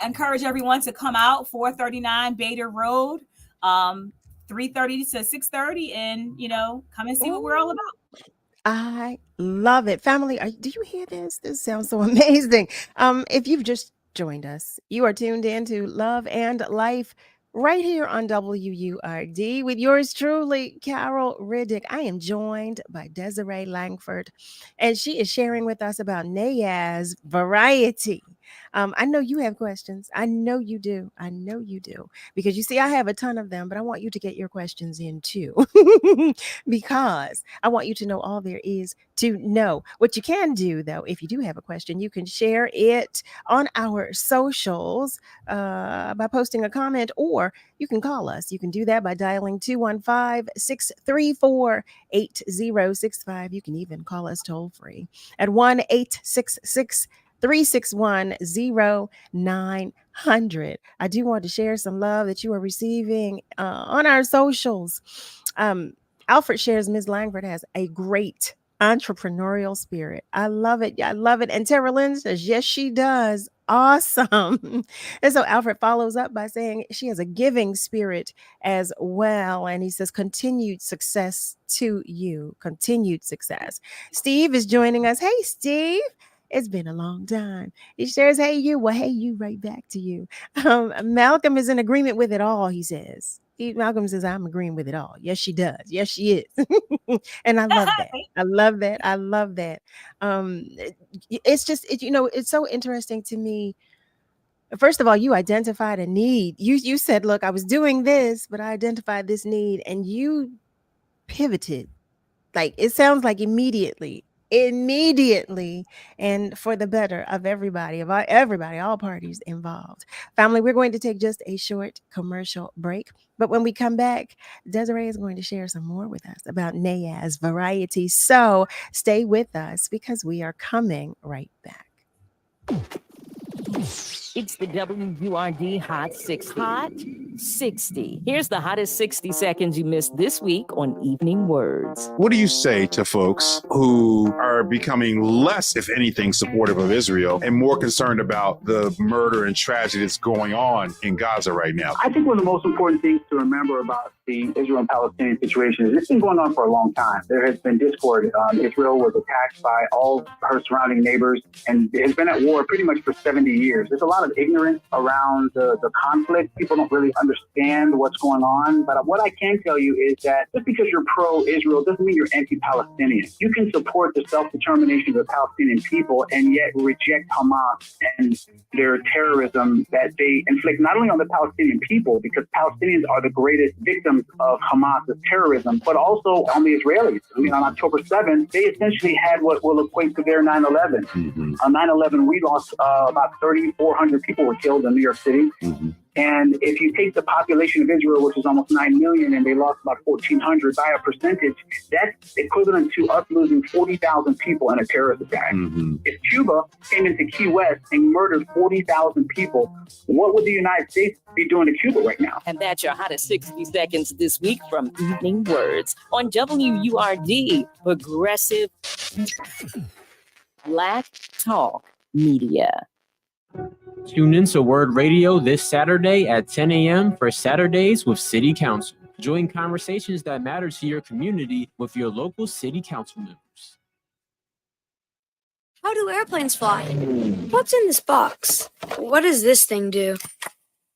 encourage everyone to come out, 439 Bader Road, 3:30 to 6:30, and come and see what we're all about. I love it. Family, do you hear this? This sounds so amazing. If you've just joined us, you are tuned in to Love and Life right here on WURD with yours truly, Carol Riddick. I am joined by Desiree Langford, and she is sharing with us about Naya's Variety. I know you have questions. I know you do. I know you do. Because you see, I have a ton of them, but I want you to get your questions in too. Because I want you to know all there is to know. What you can do, though, if you do have a question, you can share it on our socials by posting a comment, or you can call us. You can do that by dialing 215-634-8065. You can even call us toll free at 1-866-361-0900. I do want to share some love that you are receiving on our socials. Alfred shares Ms. Langford has a great entrepreneurial spirit. I love it. I love it. And Tara Lynn says, yes, she does. Awesome. And so Alfred follows up by saying she has a giving spirit as well. And he says, continued success to you. Continued success. Steve is joining us. Hey, Steve. It's been a long time. He shares, hey, you. Well, hey, you, right back to you. Malcolm is in agreement with it all, he says. Malcolm says, I'm agreeing with it all. Yes, she does. Yes, she is. And I love that. I love that. I love that. It's just, it's so interesting to me First of all, you identified a need. You said, look, I was doing this, but I identified this need, and you pivoted. Like, it sounds like immediately, and for the better of everybody, all parties involved. Family, we're going to take just a short commercial break. But when we come back, Desiree is going to share some more with us about Nayaz variety. So stay with us because we are coming right back. It's the WURD Hot 60. Hot 60. Here's the hottest 60 seconds you missed this week on Evening Words. What do you say to folks who are becoming less, if anything, supportive of Israel and more concerned about the murder and tragedy that's going on in Gaza right now? I think one of the most important things to remember about the Israel and Palestinian situation is it's been going on for a long time. There has been discord. Israel was attacked by all her surrounding neighbors and has been at war pretty much for 70 years. There's a lot of ignorance around the conflict. People don't really understand what's going on. But what I can tell you is that just because you're pro-Israel doesn't mean you're anti-Palestinian. You can support the self-determination of the Palestinian people and yet reject Hamas and their terrorism that they inflict not only on the Palestinian people, because Palestinians are the greatest victims of Hamas's terrorism, but also on the Israelis. I mean, on October 7th, they essentially had what will equate to their 9/11. Mm-hmm. On 9/11, we lost about 3,400 people were killed in New York City. Mm-hmm. And if you take the population of Israel, which is almost 9 million, and they lost about 1,400 by a percentage, that's equivalent to us losing 40,000 people in a terrorist attack. Mm-hmm. If Cuba came into Key West and murdered 40,000 people, what would the United States be doing to Cuba right now? And that's your hottest 60 seconds this week from Evening Words on WURD, Progressive Black Talk Media. Tune in to Word Radio this Saturday at 10 a.m. for Saturdays with City Council. Join conversations that matter to your community with your local City Council members. How do airplanes fly? What's in this box? What does this thing do?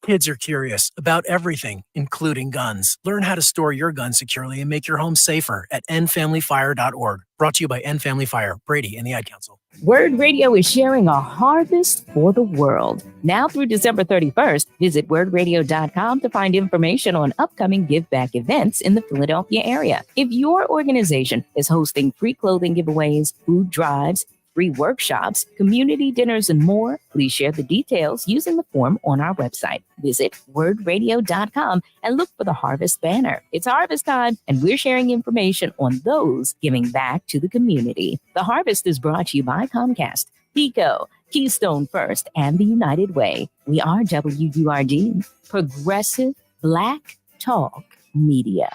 Kids are curious about everything, including guns. Learn how to store your gun securely and make your home safer at endfamilyfire.org. Brought to you by End Family Fire, Brady, and the Ad Council. Word Radio is sharing a harvest for the world. Now through December 31st, visit wordradio.com to find information on upcoming give back events in the Philadelphia area. If your organization is hosting free clothing giveaways, food drives, free workshops, community dinners, and more, please share the details using the form on our website. Visit wordradio.com and look for the Harvest banner. It's harvest time, and we're sharing information on those giving back to the community. The Harvest is brought to you by Comcast, Pico, Keystone First, and the United Way. We are WURD, Progressive Black Talk Media.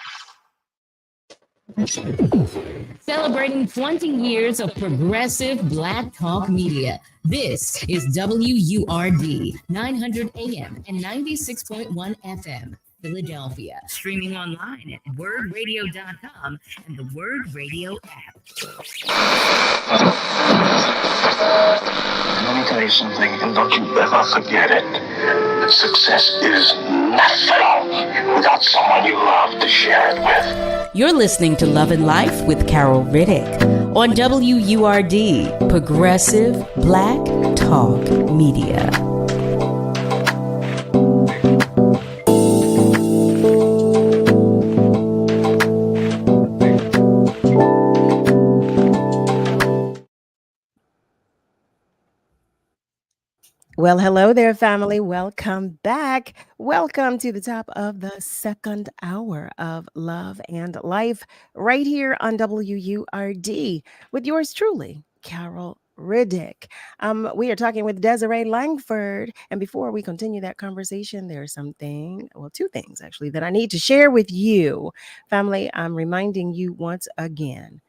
Celebrating 20 years of progressive Black Talk Media. This is WURD 900 AM and 96.1 FM, Philadelphia. Streaming online at wordradio.com and the Word Radio app. Let me tell you something, and don't you ever forget it. Success is nothing without someone you love to share it with. You're listening to Love and Life with Carol Riddick on WURD, Progressive Black Talk Media. Well, hello there, family. Welcome back. Welcome to the top of the second hour of Love and Life right here on WURD with yours truly, Carol Riddick. We are talking with Desiree Langford. And before we continue that conversation, there's two things actually that I need to share with you. Family, I'm reminding you once again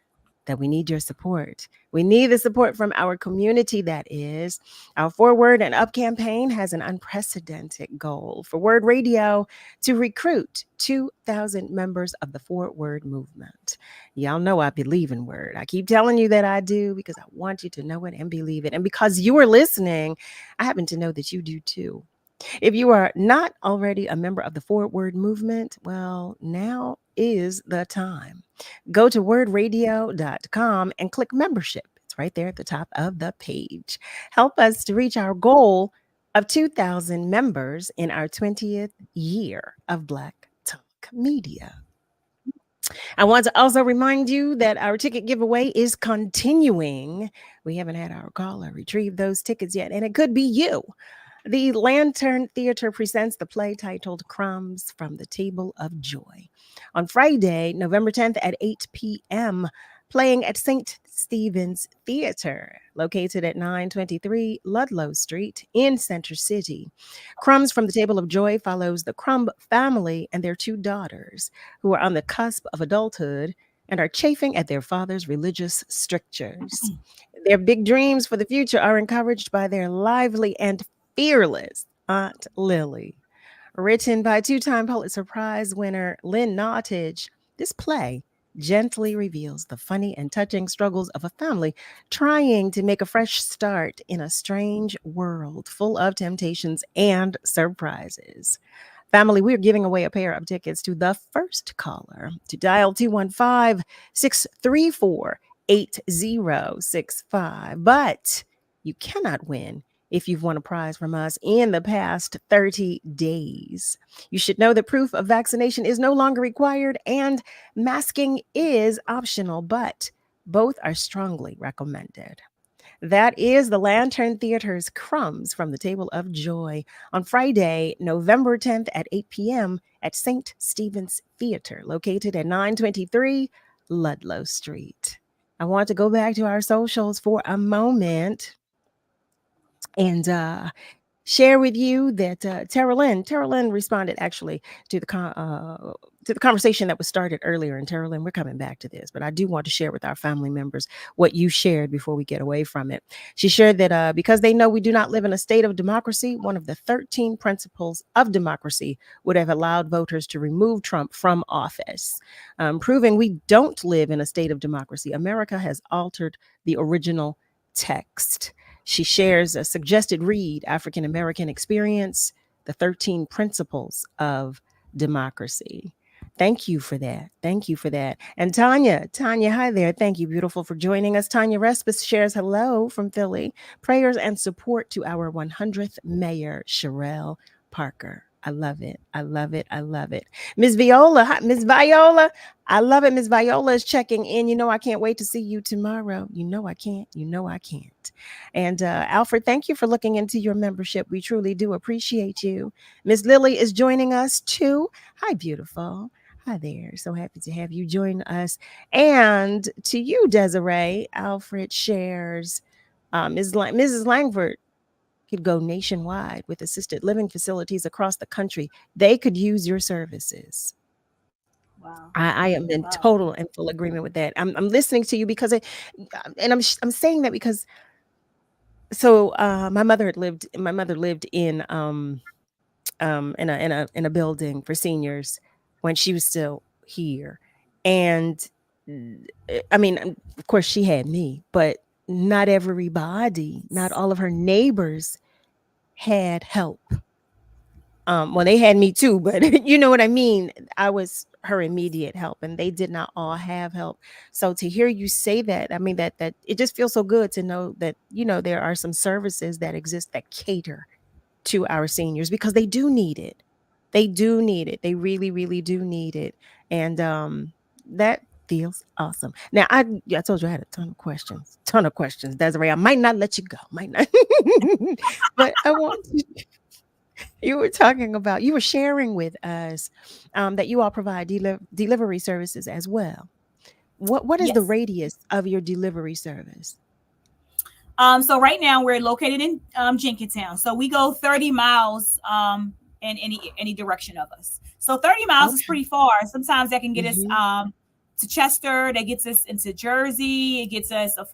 that we need your support. We need the support from our community, that is. Our Forward and Up campaign has an unprecedented goal for Word Radio to recruit 2,000 members of the Forward movement. Y'all know I believe in Word. I keep telling you that I do because I want you to know it and believe it. And because you are listening, I happen to know that you do too. If you are not already a member of the Forward movement, well, now is the time. Go to wordradio.com and click membership. It's right there at the top of the page. Help us to reach our goal of 2,000 members in our 20th year of Black Talk Media. I want to also remind you that our ticket giveaway is continuing. We haven't had our caller retrieve those tickets yet, and it could be you. The Lantern Theater presents the play titled Crumbs from the Table of Joy on Friday, November 10th at 8 p.m., playing at St. Stephen's Theater, located at 923 Ludlow Street in Center City. Crumbs from the Table of Joy follows the Crumb family and their two daughters, who are on the cusp of adulthood and are chafing at their father's religious strictures. Their big dreams for the future are encouraged by their lively and fearless Aunt Lily. Written by two-time Pulitzer Prize winner Lynn Nottage, this play gently reveals the funny and touching struggles of a family trying to make a fresh start in a strange world full of temptations and surprises. Family, we're giving away a pair of tickets to the first caller to dial 215 634 8065. But you cannot win if you've won a prize from us in the past 30 days. You should know that proof of vaccination is no longer required and masking is optional, but both are strongly recommended. That is the Lantern Theater's Crumbs from the Table of Joy on Friday, November 10th at 8 p.m. at St. Stephen's Theater, located at 923 Ludlow Street. I want to go back to our socials for a moment and share with you that Tara Lynn responded actually to the conversation that was started earlier. And Tara Lynn, we're coming back to this, but I do want to share with our family members what you shared before we get away from it. She shared that because they know we do not live in a state of democracy, one of the 13 principles of democracy would have allowed voters to remove Trump from office, proving we don't live in a state of democracy. America has altered the original text. She shares a suggested read, African American Experience, the 13 Principles of Democracy. Thank you for that. Thank you for that. And Tanya, hi there. Thank you, beautiful, for joining us. Tanya Respis shares hello from Philly. Prayers and support to our 100th mayor, Sherelle Parker. I love it. I love it. I love it. Ms. Viola, Ms. Viola, I love it. Ms. Viola is checking in. You know, I can't wait to see you tomorrow. You know, I can't. You know, I can't. And Alfred, thank you for looking into your membership. We truly do appreciate you. Ms. Lily is joining us too. Hi, beautiful. Hi there. So happy to have you join us. And to you, Desiree, Alfred shares Mrs. Langford could go nationwide with assisted living facilities across the country. They could use your services. Wow. I am in total and full agreement with that. I'm listening to you because I'm saying that because my mother lived in a building for seniors when she was still here. And I mean, of course she had me, but not everybody, not all of her neighbors had help. Well, they had me too, but you know what I mean? I was her immediate help and they did not all have help. So to hear you say that, I mean, that it just feels so good to know that, you know, there are some services that exist that cater to our seniors because they do need it. They do need it. They really, really do need it. And that feels awesome. Now, I told you I had a ton of questions, Desiree. I might not let you go, might not. But I want you were sharing with us that you all provide delivery services as well. What is the radius of your delivery service? So right now we're located in Jenkintown. So we go 30 miles in any direction of us. So 30 miles is pretty far. Sometimes that can get us to Chester. That gets us into Jersey. It gets us a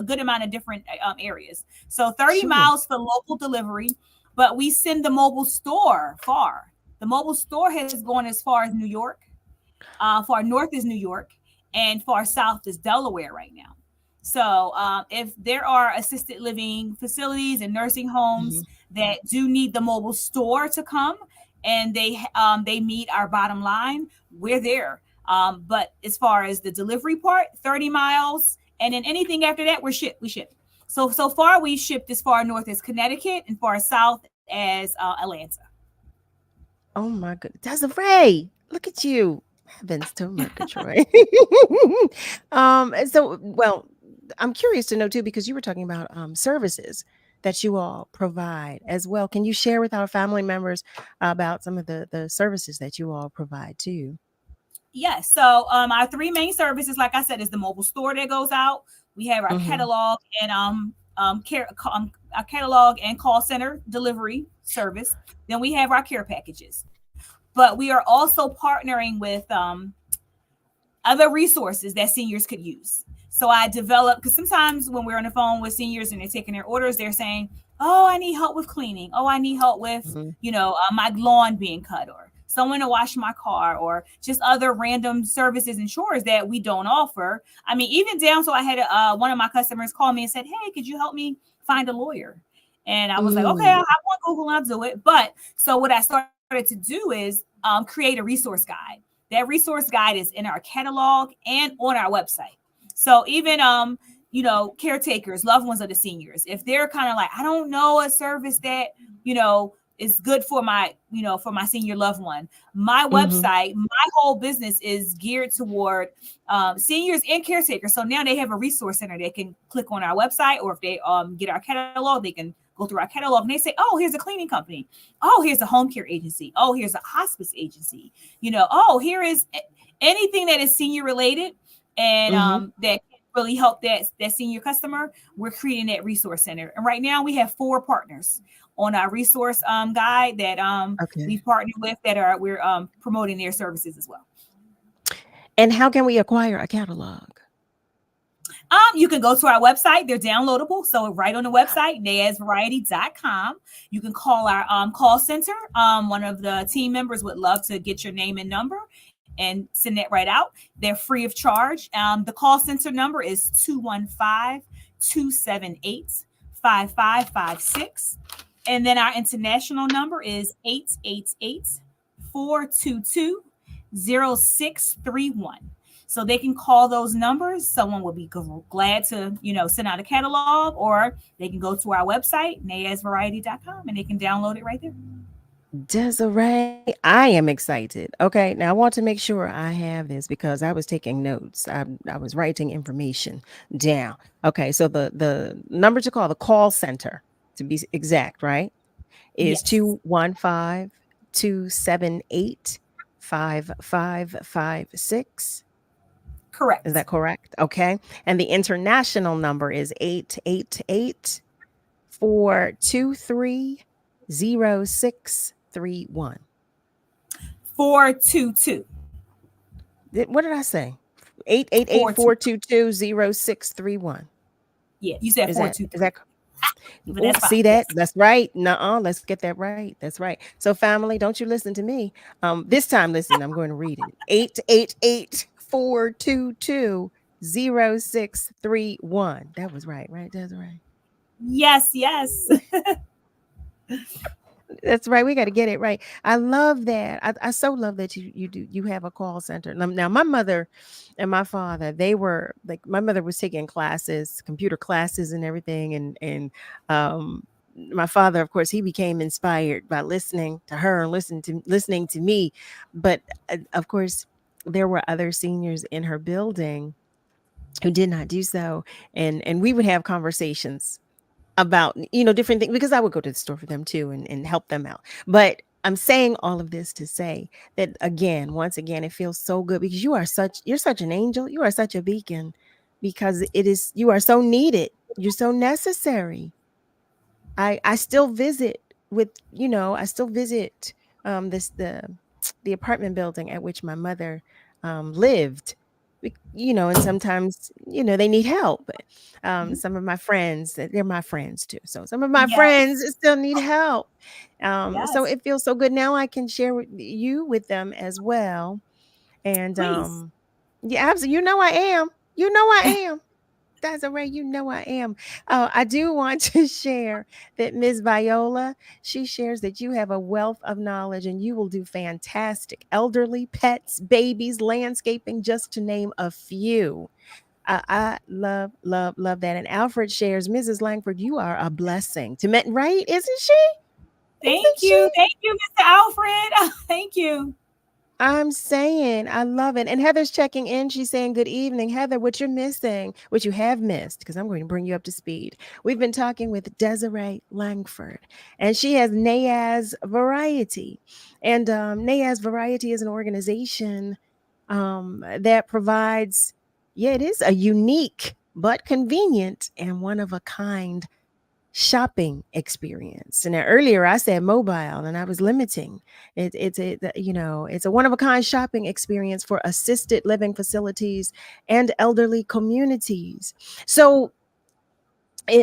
good amount of different areas. So 30 miles for local delivery. But we send the mobile store far. The mobile store has gone as far as New York. Far north is New York, and far south is Delaware right now. So if there are assisted living facilities and nursing homes that do need the mobile store to come, and they meet our bottom line, we're there. But as far as the delivery part, 30 miles, and then anything after that, we ship. So far we shipped as far north as Connecticut and far south as Atlanta. Oh my goodness. Desiree, look at you. Heavens to Murgatroyd. Well, I'm curious to know too, because you were talking about services that you all provide as well. Can you share with our family members about some of the services that you all provide too? Yes. So our three main services, like I said, is the mobile store that goes out. We have our Mm-hmm. catalog and our catalog and call center delivery service. Then we have our care packages. But we are also partnering with other resources that seniors could use. So I developed, because sometimes when we're on the phone with seniors and they're taking their orders, they're saying, "Oh, I need help with cleaning. Oh, I need help with, my lawn being cut, or someone to wash my car, or just other random services and chores that we don't offer." I mean, even down, so I had one of my customers call me and said, "Hey, could you help me find a lawyer?" And I was like, "Okay, I'll hop on Google and I'll do it." But so what I started to do is create a resource guide. That resource guide is in our catalog and on our website. So even caretakers, loved ones of the seniors, if they're kind of like, I don't know a service that, is good for my senior loved one. My website, my whole business is geared toward seniors and caretakers. So now they have a resource center. They can click on our website, or if they get our catalog, they can go through our catalog and they say, "Oh, here's a cleaning company. Oh, here's a home care agency. Oh, here's a hospice agency. Oh, here is anything that is senior related and that can really help that senior customer." We're creating that resource center. And right now we have 4 partners on our resource guide that we've partnered with that we're promoting their services as well. And how can we acquire a catalog? You can go to our website. They're downloadable. So right on the website, naasvariety.com. You can call our call center. One of the team members would love to get your name and number and send that right out. They're free of charge. The call center number is 215-278-5556. And then our international number is 888-422-0631. So they can call those numbers. Someone will be glad to, send out a catalog, or they can go to our website, naasvariety.com, and they can download it right there. Desiree, I am excited. Okay, now I want to make sure I have this because I was taking notes. I was writing information down. Okay, so the number to call, the call center, to be exact, right, is 215-278-5556. Correct. Is that correct? Okay. And the international number is 888-423-0631. 422. What did I say? 888-422-0631. Yeah, you said 422. Is that but that's see fine. that? Yes. That's right. Nuh-uh. Let's get that right. That's right. So family, don't you listen to me. This time, listen, I'm going to read it. 888-422-0631. That was right, Desiree? Yes. That's right. We got to get it right. I love that. I so love that you have a call center. Now, my mother and my father, they were like, my mother was taking classes, computer classes and everything. And my father, of course, he became inspired by listening to her and listening to me. But of course, there were other seniors in her building who did not do so. And we would have conversations about, different things, because I would go to the store for them too and help them out. But I'm saying all of this to say that once again, it feels so good because you're such an angel. You are such a beacon, because you are so needed. You're so necessary. I still visit the apartment building at which my mother lived. And sometimes they need help. Some of my friends, they're my friends too, so some of my friends still need help. So it feels so good. Now I can share with them as well. And Please. yeah, absolutely. I am. Desiree, I am. I do want to share that Ms. Viola, she shares that you have a wealth of knowledge and you will do fantastic. Elderly, pets, babies, landscaping, just to name a few. I love, love, love that. And Alfred shares, Mrs. Langford, you are a blessing to me, right? Isn't she? Thank you. Thank you, Mr. Alfred. Thank you. I'm saying, I love it. And Heather's checking in. She's saying, good evening. Heather, what you're missing, what you have missed, because I'm going to bring you up to speed. We've been talking with Desiree Langford, and she has NAAS Variety. And NAAS Variety is an organization that provides, it is a unique but convenient and one of a kind shopping experience. And earlier I said mobile, and I was limiting. It's a one of a kind shopping experience for assisted living facilities and elderly communities. So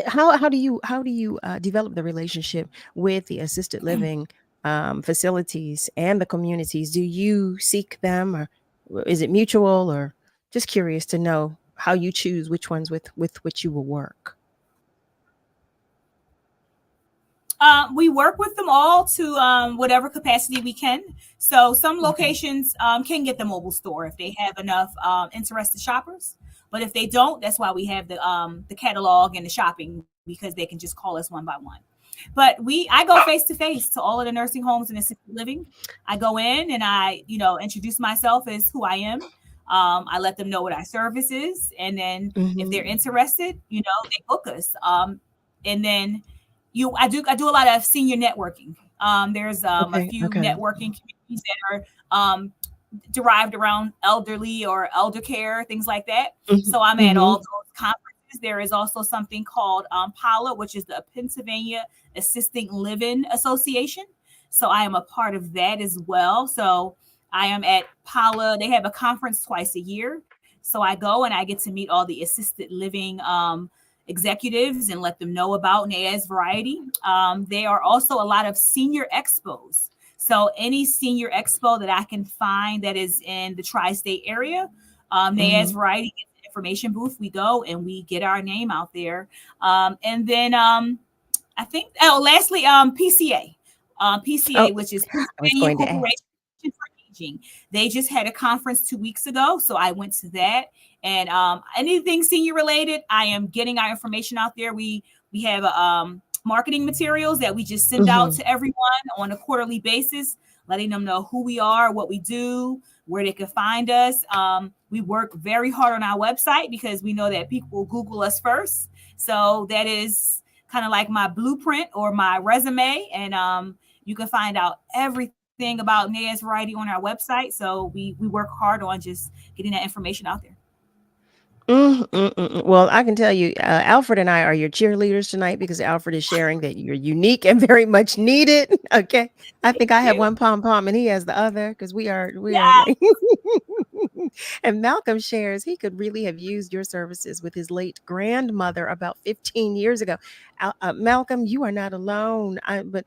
how do you develop the relationship with the assisted living facilities and the communities? Do you seek them, or is it mutual? Or just curious to know how you choose which ones with which you will work. We work with them all to whatever capacity we can. So some locations can get the mobile store if they have enough interested shoppers. But if they don't, that's why we have the catalog and the shopping, because they can just call us one by one. But I go face to face to all of the nursing homes and assisted living. I go in and I, introduce myself as who I am. I let them know what our service is, and then if they're interested, they book us. And then I do a lot of senior networking. There's a few networking communities that are derived around elderly or elder care, things like that. So I'm at all those conferences. There is also something called PALA, which is the Pennsylvania Assisting Living Association. So I am a part of that as well. So I am at PALA. They have a conference twice a year. So I go and I get to meet all the assisted living executives and let them know about NAAS Variety. There are also a lot of senior expos. So any senior expo that I can find that is in the tri-state area, NAAS Variety gets an information booth. We go and we get our name out there. And then I think, lastly, PCA. PCA, which is Pennsylvania Corporation for Aging. They just had a conference 2 weeks ago. So I went to that. And anything senior related, I am getting our information out there. We have marketing materials that we just send out to everyone on a quarterly basis, letting them know who we are, what we do, where they can find us. We work very hard on our website because we know that people will Google us first. So that is kind of like my blueprint or my resume. And you can find out everything about NAAS Variety on our website. So we work hard on just getting that information out there. Well, I can tell you, Alfred and I are your cheerleaders tonight, because Alfred is sharing that you're unique and very much needed. Okay. I think I have one pom-pom and he has the other, because we are like and Malcolm shares he could really have used your services with his late grandmother about 15 years ago. Malcolm, you are not alone. But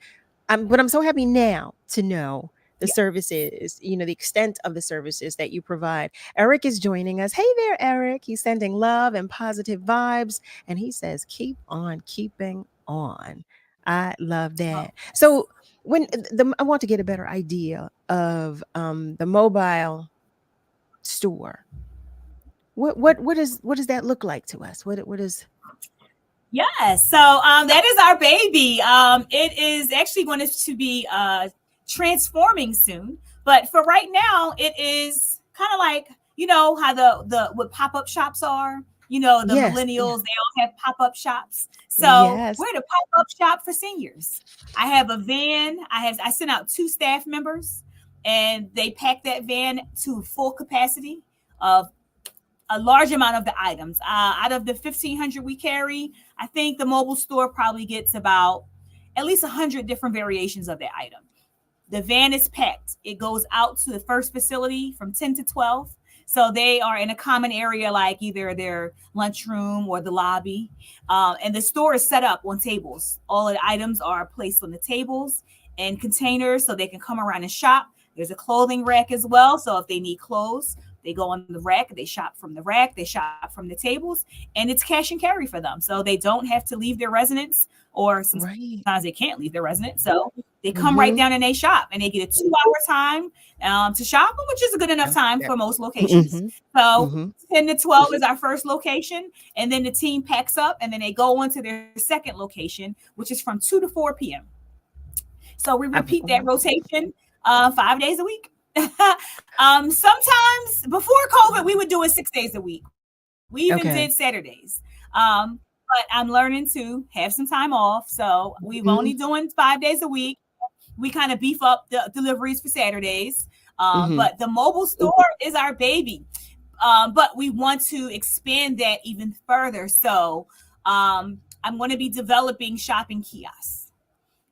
I'm so happy now to know the services, the extent of the services that you provide. Eric is joining us. Hey there, Eric. He's sending love and positive vibes. And he says, keep on keeping on. I love that. So when I want to get a better idea of the mobile store, what does that look like to us? What is? Yes. So that is our baby. It is actually going to be transforming soon, but for right now it is kind of like how the what pop-up shops are, the millennials, they all have pop-up shops. So we're the pop-up shop for seniors. I have a van. I sent out 2 staff members and they pack that van to full capacity of a large amount of the items. Out of the 1,500 we carry, I think the mobile store probably gets about at least 100 different variations of that item. The van is packed. It goes out to the first facility from 10 to 12. So they are in a common area, like either their lunchroom or the lobby. And the store is set up on tables. All of the items are placed on the tables and containers so they can come around and shop. There's a clothing rack as well. So if they need clothes, they go on the rack, they shop from the rack, they shop from the tables, and it's cash and carry for them. So they don't have to leave their residence, or sometimes they can't leave their residence. So They come right down and they shop, and they get a 2-hour time to shop, which is a good enough time for most locations. So 10 to 12 is our first location, and then the team packs up, and then they go on to their second location, which is from 2 to 4 p.m. So we repeat that rotation 5 days a week. Sometimes before COVID, we would do it 6 days a week. We even did Saturdays. But I'm learning to have some time off. So we've only doing 5 days a week. We kind of beef up the deliveries for Saturdays. But the mobile store is our baby. But we want to expand that even further. So I'm going to be developing shopping kiosks.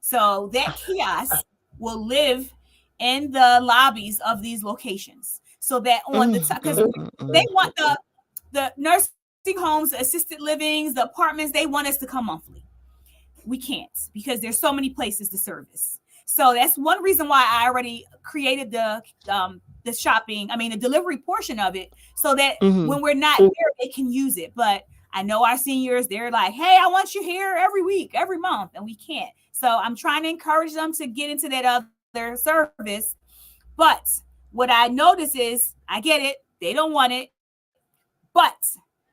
So that kiosk will live in the lobbies of these locations. So that on the top, because they want the nursing homes, the assisted livings, the apartments, they want us to come monthly. We can't because there's so many places to service. So that's one reason why I already created the delivery portion of it, so that when we're not here, they can use it. But I know our seniors, they're like, hey, I want you here every week, every month, and we can't. So I'm trying to encourage them to get into that other service. But what I notice is, I get it, they don't want it, but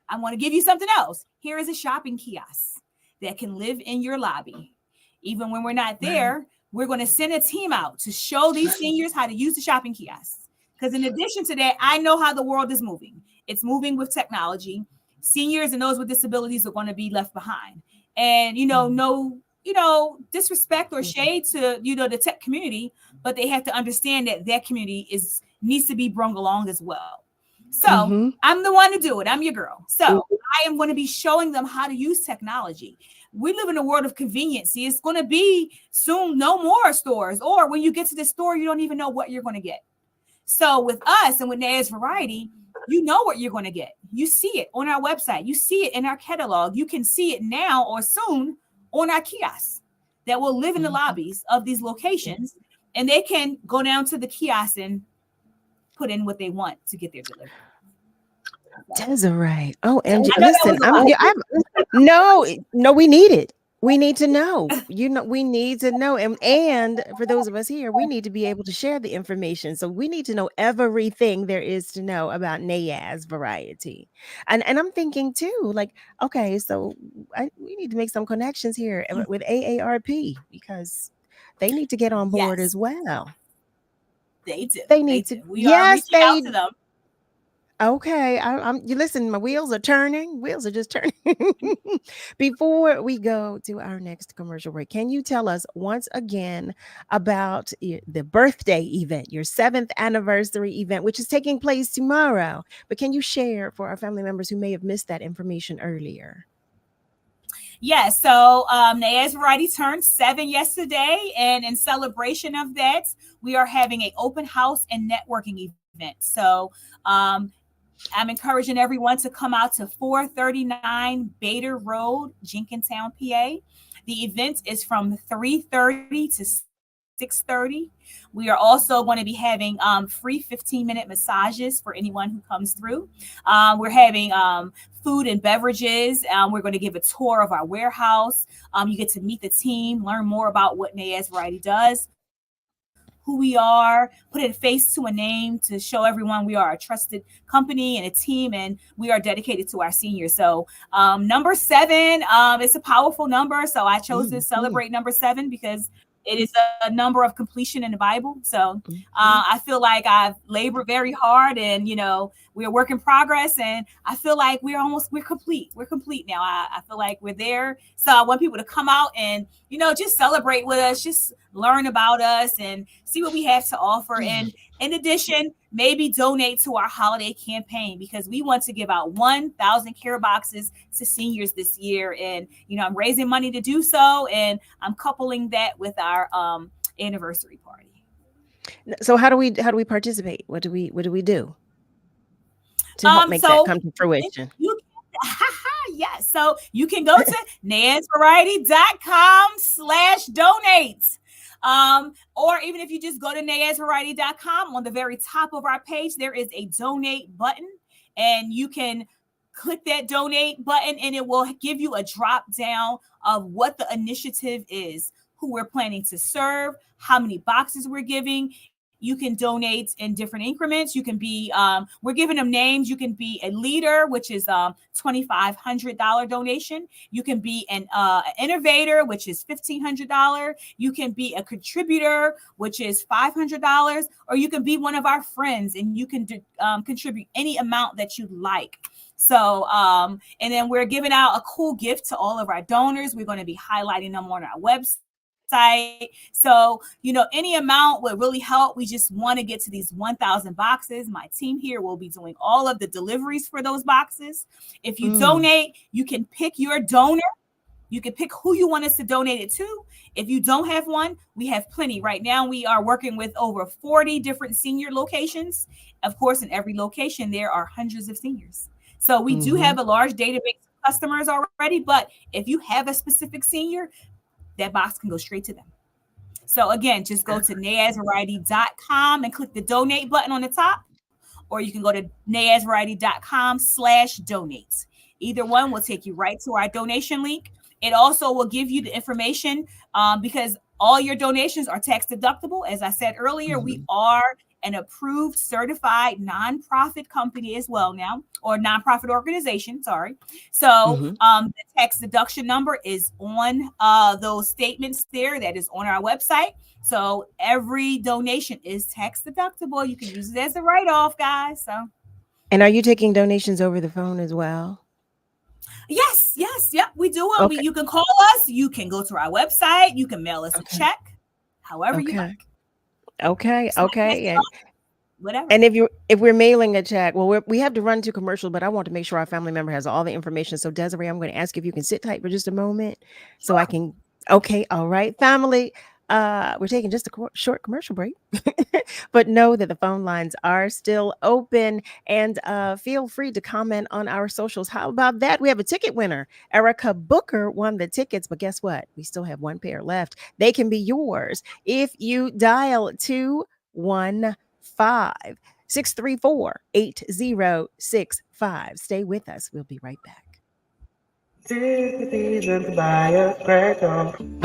I want to give you something else. Here is a shopping kiosk that can live in your lobby. Even when we're not there, we're going to send a team out to show these seniors how to use the shopping kiosks. Because in addition to that, I know how the world is moving. It's moving with technology. Seniors and those with disabilities are going to be left behind. And, no disrespect or shade to, the tech community, but they have to understand that community needs to be brung along as well. So I'm the one to do it. I'm your girl. So I am going to be showing them how to use technology. We live in a world of convenience. It's going to be soon no more stores, or when you get to the store, you don't even know what you're going to get. So with us and with Naya's Variety, you know what you're going to get. You see it on our website. You see it in our catalog. You can see it now or soon on our kiosks that will live in the lobbies of these locations, and they can go down to the kiosk and put in what they want to get their delivery. Desiree. Oh, and listen, no, we need it. We need to know. We need to know. And for those of us here, we need to be able to share the information. So we need to know everything there is to know about Naya's Variety. And I'm thinking too, like, okay, so we need to make some connections here with AARP, because they need to get on board as well. They do. They need to. We are reaching out to them. Okay, you listen, my wheels are turning. Wheels are just turning. Before we go to our next commercial break, can you tell us once again about the birthday event, your 7th anniversary event, which is taking place tomorrow? But can you share for our family members who may have missed that information earlier? Yes, so Naya's Variety turned 7 yesterday, and in celebration of that, we are having an open house and networking event. So I'm encouraging everyone to come out to 439 Bader Road, Jenkintown, PA. The event is from 3:30 to 6:30. We are also going to be having free 15-minute massages for anyone who comes through. We're having food and beverages. We're going to give a tour of our warehouse. You get to meet the team, learn more about what Naya's Variety does, who we are, put a face to a name to show everyone we are a trusted company and a team, and we are dedicated to our seniors. So number 7, it's a powerful number. So I chose to celebrate number 7 because it is a number of completion in the Bible. So I feel like I've labored very hard, and, we're a work in progress, and I feel like we're complete. We're complete now. I feel like we're there. So I want people to come out and, just celebrate with us, just learn about us and see what we have to offer. And in addition, maybe donate to our holiday campaign, because we want to give out 1,000 care boxes to seniors this year. And, I'm raising money to do so, and I'm coupling that with our anniversary party. So how do we participate? What do we do to help make that come to fruition? Yes. So you can go to nayasvariety.com/donate. Or even if you just go to nayasvariety.com, on the very top of our page, there is a donate button, and you can click that donate button, and it will give you a drop down of what the initiative is who we're planning to serve, how many boxes we're giving. You can donate in different increments. You can be, we're giving them names. You can be a leader, which is $2,500 donation. You can be an innovator, which is $1,500. You can be a contributor, which is $500, or you can be one of our friends and you can contribute any amount that you like. So, and then we're giving out a cool gift to all of our donors. We're going to be highlighting them on our website. So, any amount would really help. We just want to get to these 1,000 boxes. My team here will be doing all of the deliveries for those boxes. If you donate, you can pick your donor. You can pick who you want us to donate it to. If you don't have one, we have plenty. Right now, we are working with over 40 different senior locations. Of course, in every location, there are hundreds of seniors. So we do have a large database of customers already. But if you have a specific senior, that box can go straight to them. So again, just go to naasvariety.com and click the donate button on the top, or you can go to naasvariety.com/donate. Either one will take you right to our donation link. It also will give you the information because all your donations are tax deductible. As I said earlier, we are an approved, certified nonprofit company as well now, or nonprofit organization, sorry. So the tax deduction number is on those statements there that is on our website. So every donation is tax deductible. You can use it as a write-off, guys. So. And are you taking donations over the phone as well? Yes, yep, we do it. Okay. You can call us. You can go to our website. You can mail us a check, however you like. Okay. And whatever. And if we're mailing a check, well, we have to run to commercial, but I want to make sure our family member has all the information. So Desiree, I'm going to ask if you can sit tight for just a moment so I can. Okay. All right, family. We're taking just a short commercial break, but know that the phone lines are still open, and feel free to comment on our socials. How about that? We have a ticket winner. Erica Booker won the tickets, but guess what? We still have one pair left. They can be yours if you dial 215-634-8065. Stay with us. We'll be right back. The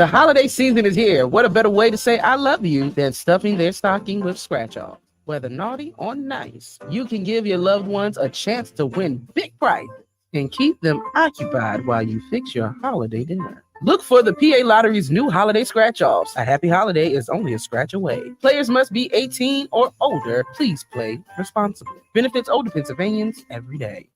holiday season is here. What a better way to say I love you than stuffing their stocking with scratch off. Whether naughty or nice, you can give your loved ones a chance to win big prizes and keep them occupied while you fix your holiday dinner. Look for the PA Lottery's new holiday scratch-offs. A happy holiday is only a scratch away. Players must be 18 or older. Please play responsibly. Benefits older Pennsylvanians every day.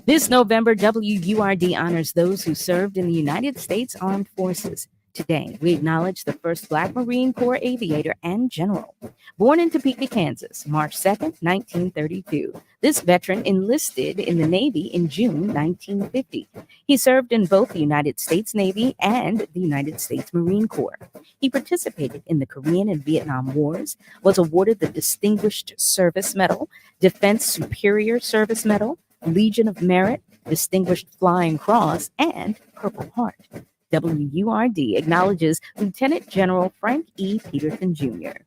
This November, WURD honors those who served in the United States Armed Forces. Today, we acknowledge the first Black Marine Corps aviator and general. Born in Topeka, Kansas, March 2nd, 1932. This veteran enlisted in the Navy in June 1950. He served in both the United States Navy and the United States Marine Corps. He participated in the Korean and Vietnam Wars, was awarded the Distinguished Service Medal, Defense Superior Service Medal, Legion of Merit, Distinguished Flying Cross, and Purple Heart. WURD acknowledges Lieutenant General Frank E. Peterson Jr.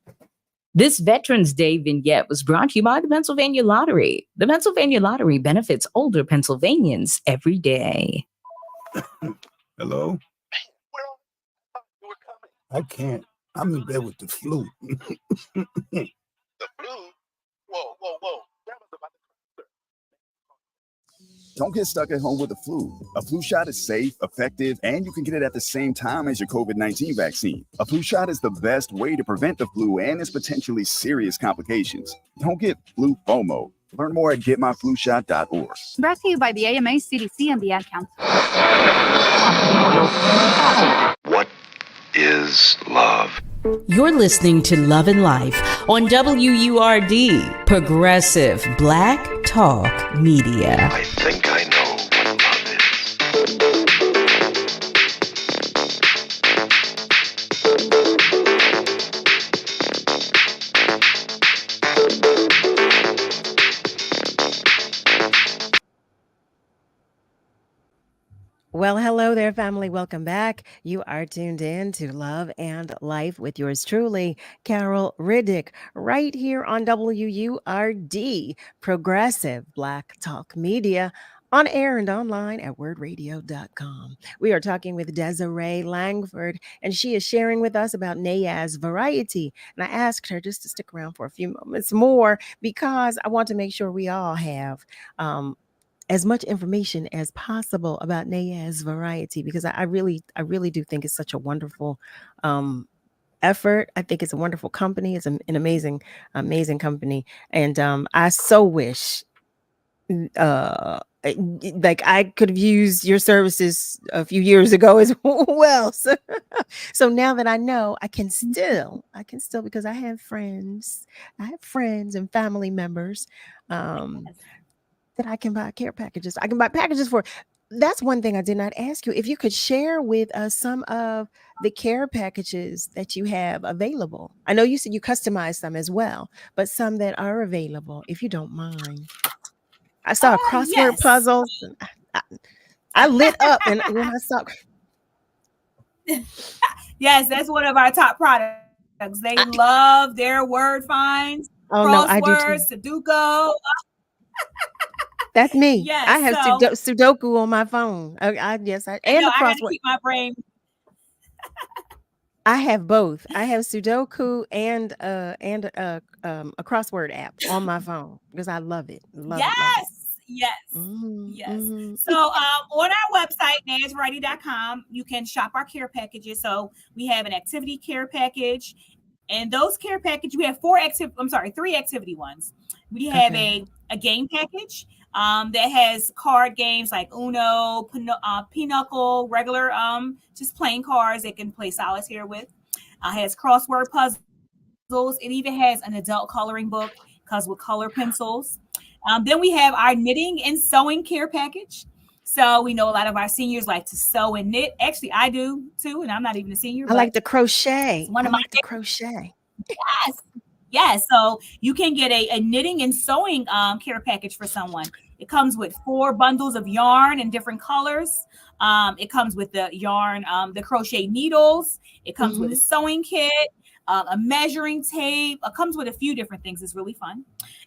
This Veterans Day vignette was brought to you by the Pennsylvania Lottery. The Pennsylvania Lottery benefits older Pennsylvanians every day. Hello? I can't. I'm in bed with the flu. The flu? Whoa. Don't get stuck at home with the flu. A flu shot is safe, effective, and you can get it at the same time as your COVID-19 vaccine. A flu shot is the best way to prevent the flu and its potentially serious complications. Don't get flu FOMO. Learn more at getmyflushot.org. Brought to you by the AMA, CDC, and the Ad Council. What is love? You're listening to Love and Life on WURD, Progressive Black Talk Media. I think I know what love is. Well, hello there, family. Welcome back. You are tuned in to Love and Life with yours truly, Carol Riddick, right here on WURD, Progressive Black Talk Media. on air and online at wordradio.com. We are talking with Desiree Langford, and she is sharing with us about Nayaz variety. And I asked her just to stick around for a few moments more because I want to make sure we all have as much information as possible about Nayaz variety, because I really do think it's such a wonderful effort. I think it's a wonderful company. It's an amazing company, and I so wish like I could have used your services a few years ago as well. So now that I know, I can still because I have friends and family members that I can buy care packages. I can buy packages for. That's one thing I did not ask you. If you could share with us some of the care packages that you have available. I know you said you customize some as well, but some that are available, if you don't mind. I saw crossword puzzles. And I lit up, and when I saw, yes, that's one of our top products. They love their word finds, no, I do crosswords, too. Sudoku. That's me. Yes, I have so, Sudoku on my phone. And I the gotta crossword. keep my brain. I have both. I have Sudoku and a crossword app on my phone because I love it. Love it. Yes. Mm-hmm. So on our website, nasvariety.com, you can shop our care packages. So we have an activity care package, and those care packages, we have three activity ones. We have a game package that has card games like Uno, Pinochle, regular just playing cards they can play solitaire with. Has crossword puzzles. It even has an adult coloring book because with color pencils. Then we have our knitting and sewing care package. So we know a lot of our seniors like to sew and knit. Actually, I do too, and I'm not even a senior. I like the crochet. One of my crochet. Yes. So you can get a knitting and sewing care package for someone. It comes with 4 bundles of yarn in different colors. It comes with the yarn, the crochet needles. It comes with a sewing kit, a measuring tape. It comes with a few different things. It's really fun.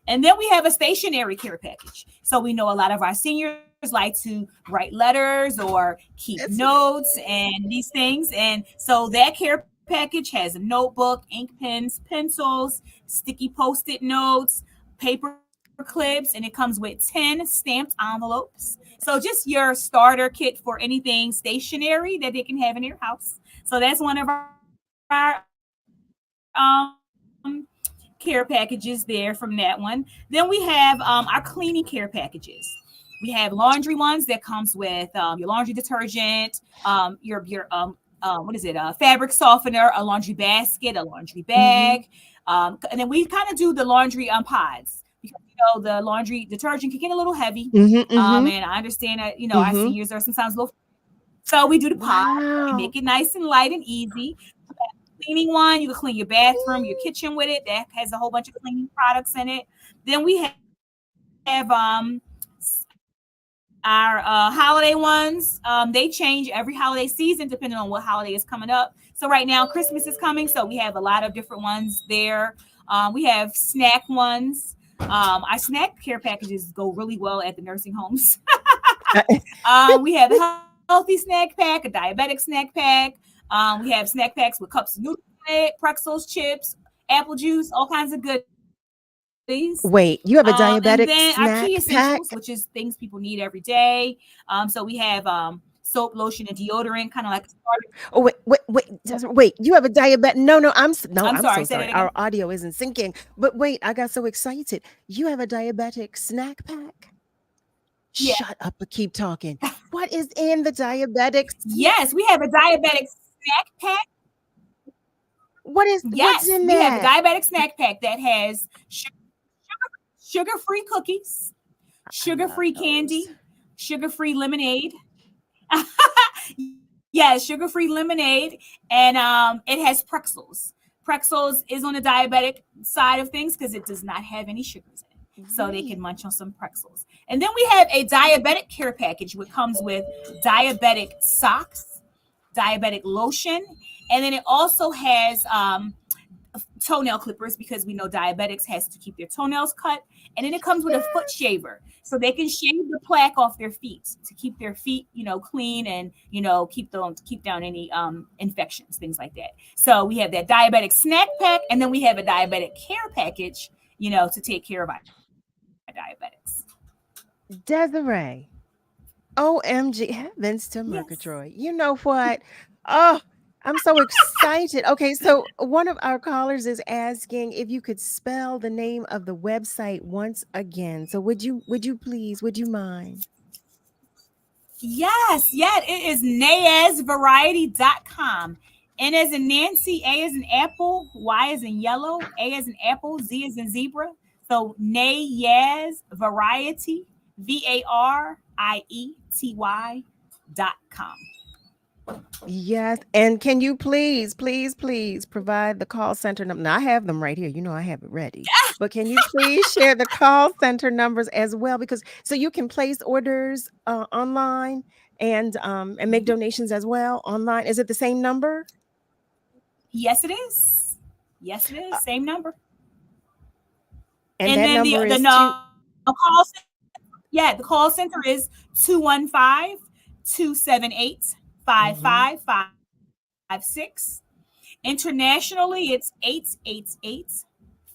And then we have a stationary care package. So we know a lot of our seniors like to write letters or keep notes and these things. And so that care package has a notebook, ink pens, pencils, sticky post-it notes, paper clips, and it comes with 10 stamped envelopes. So just your starter kit for anything stationary that they can have in their house. So that's one of our care packages there from that one. Then we have our cleaning care packages. We have laundry ones that comes with your laundry detergent, your fabric softener, a laundry basket, a laundry bag. And then we kind of do the laundry pods because the laundry detergent can get a little heavy. And I understand that our seniors are sometimes a little. So we do the pod, we make it nice and light and easy. Cleaning one, you can clean your bathroom, your kitchen with it. That has a whole bunch of cleaning products in it. Then we have our holiday ones. They change every holiday season depending on what holiday is coming up. So right now Christmas is coming, so we have a lot of different ones there. We have snack ones. Our snack care packages go really well at the nursing homes. We have a healthy snack pack, a diabetic snack pack. We have snack packs with cups of noodles in it, pretzels, chips, apple juice, all kinds of goodies. Wait, you have a diabetic and then snack our key essentials, pack? which is things people need every day. So we have soap, lotion, and deodorant, kind of like a starter. Oh wait! You have a diabetic? No, I'm sorry, so say sorry. that again. Our audio isn't syncing. But wait, I got so excited. You have a diabetic snack pack? Yeah. Shut up and keep talking. What is in the diabetic? Yes, we have a diabetic snack pack. What's in we have a that? diabetic snack pack that has sugar-free cookies, sugar-free candy, sugar-free lemonade. Yes, sugar-free lemonade, and it has pretzels. Pretzels is on the diabetic side of things because it does not have any sugars in it, so they can munch on some pretzels. And then we have a diabetic care package, which comes with diabetic socks, diabetic lotion, and then it also has toenail clippers, because we know diabetics has to keep their toenails cut. And then it comes with a foot shaver, so they can shave the plaque off their feet to keep their feet, clean, and keep down any infections, things like that. So we have that diabetic snack pack, and then we have a diabetic care package, to take care of our diabetics. Desiree, OMG, heavens to Murgatroyd. You know what? Oh, I'm so excited. Okay, so one of our callers is asking if you could spell the name of the website once again. So would you please, would you mind? Yes, it is nayazvariety.com. N as in Nancy, A as in apple, Y as in yellow, A as in apple, Z as in zebra. So Nayaz Variety, VARIETY.com. Yes. And can you please provide the call center number? Now, I have them right here. I have it ready. But can you please share the call center numbers as well? Because so you can place orders online and make donations as well online. Is it the same number? Yes, it is. Same number. And that then number is call center. Yeah, the call center is 215-278-5556. Internationally, it's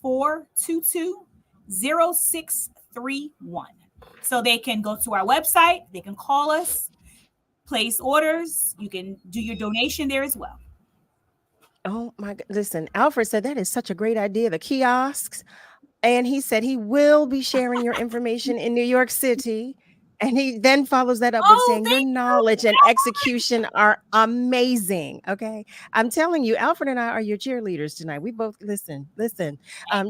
888-422-0631. So they can go to our website, they can call us, place orders, you can do your donation there as well. Oh my God. Listen, Alfred said that is such a great idea, the kiosks. And he said he will be sharing your information in New York City. And he then follows that up with saying your knowledge and execution are amazing. Okay. I'm telling you, Alfred and I are your cheerleaders tonight. We both listen.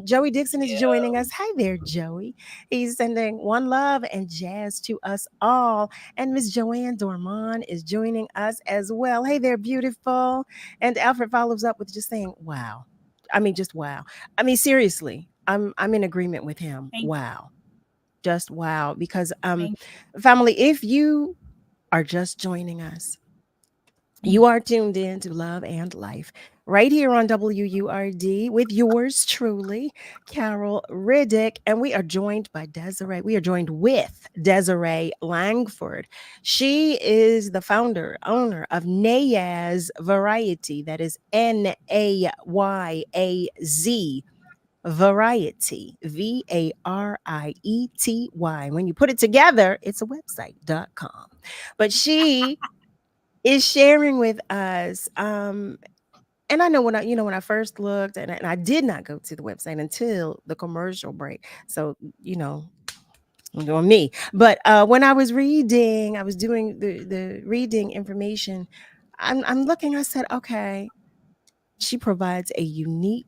Joey Dixon is joining us. Hi there, Joey. He's sending one love and jazz to us all. And Miss Joanne Dorman is joining us as well. Hey there, beautiful. And Alfred follows up with just saying, wow. I mean, just wow. I mean, seriously, I'm in agreement with him. Wow. Just wow. Because family, if you are just joining us, you are tuned in to Love and Life right here on WURD with yours truly, Carol Riddick. And we are joined by Desiree. We are joined with Desiree Langford. She is the founder, owner of Nayaz Variety. That is Nayaz Variety, Variety. When you put it together, it's a website.com. But she is sharing with us. And I know when I first looked, and I did not go to the website until the commercial break. So, on me. But when I was reading, I was doing the reading information. I'm looking, I said, okay, she provides a unique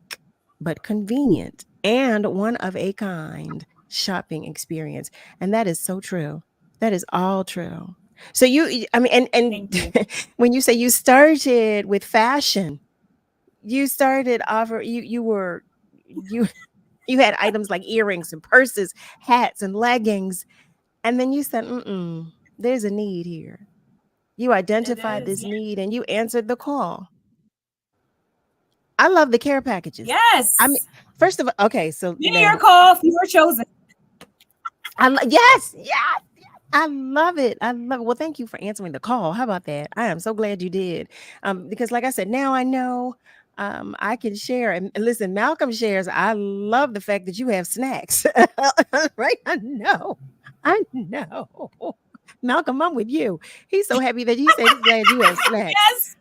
but convenient and one of a kind shopping experience. And that is so true. That is all true. So and when you say you started with fashion, you started off, you had items like earrings and purses, hats and leggings. And then you said, there's a need here. You identified this need and you answered the call. I love the care packages. Yes. I mean, first of all, okay, so your call, you were chosen. Yes. I love it. Well, thank you for answering the call. How about that? I am so glad you did. Because like I said, now I know I can share. And listen, Malcolm shares. I love the fact that you have snacks. Right? I know. Malcolm, I'm with you. He's so happy that he said he's glad you have snacks. Yes.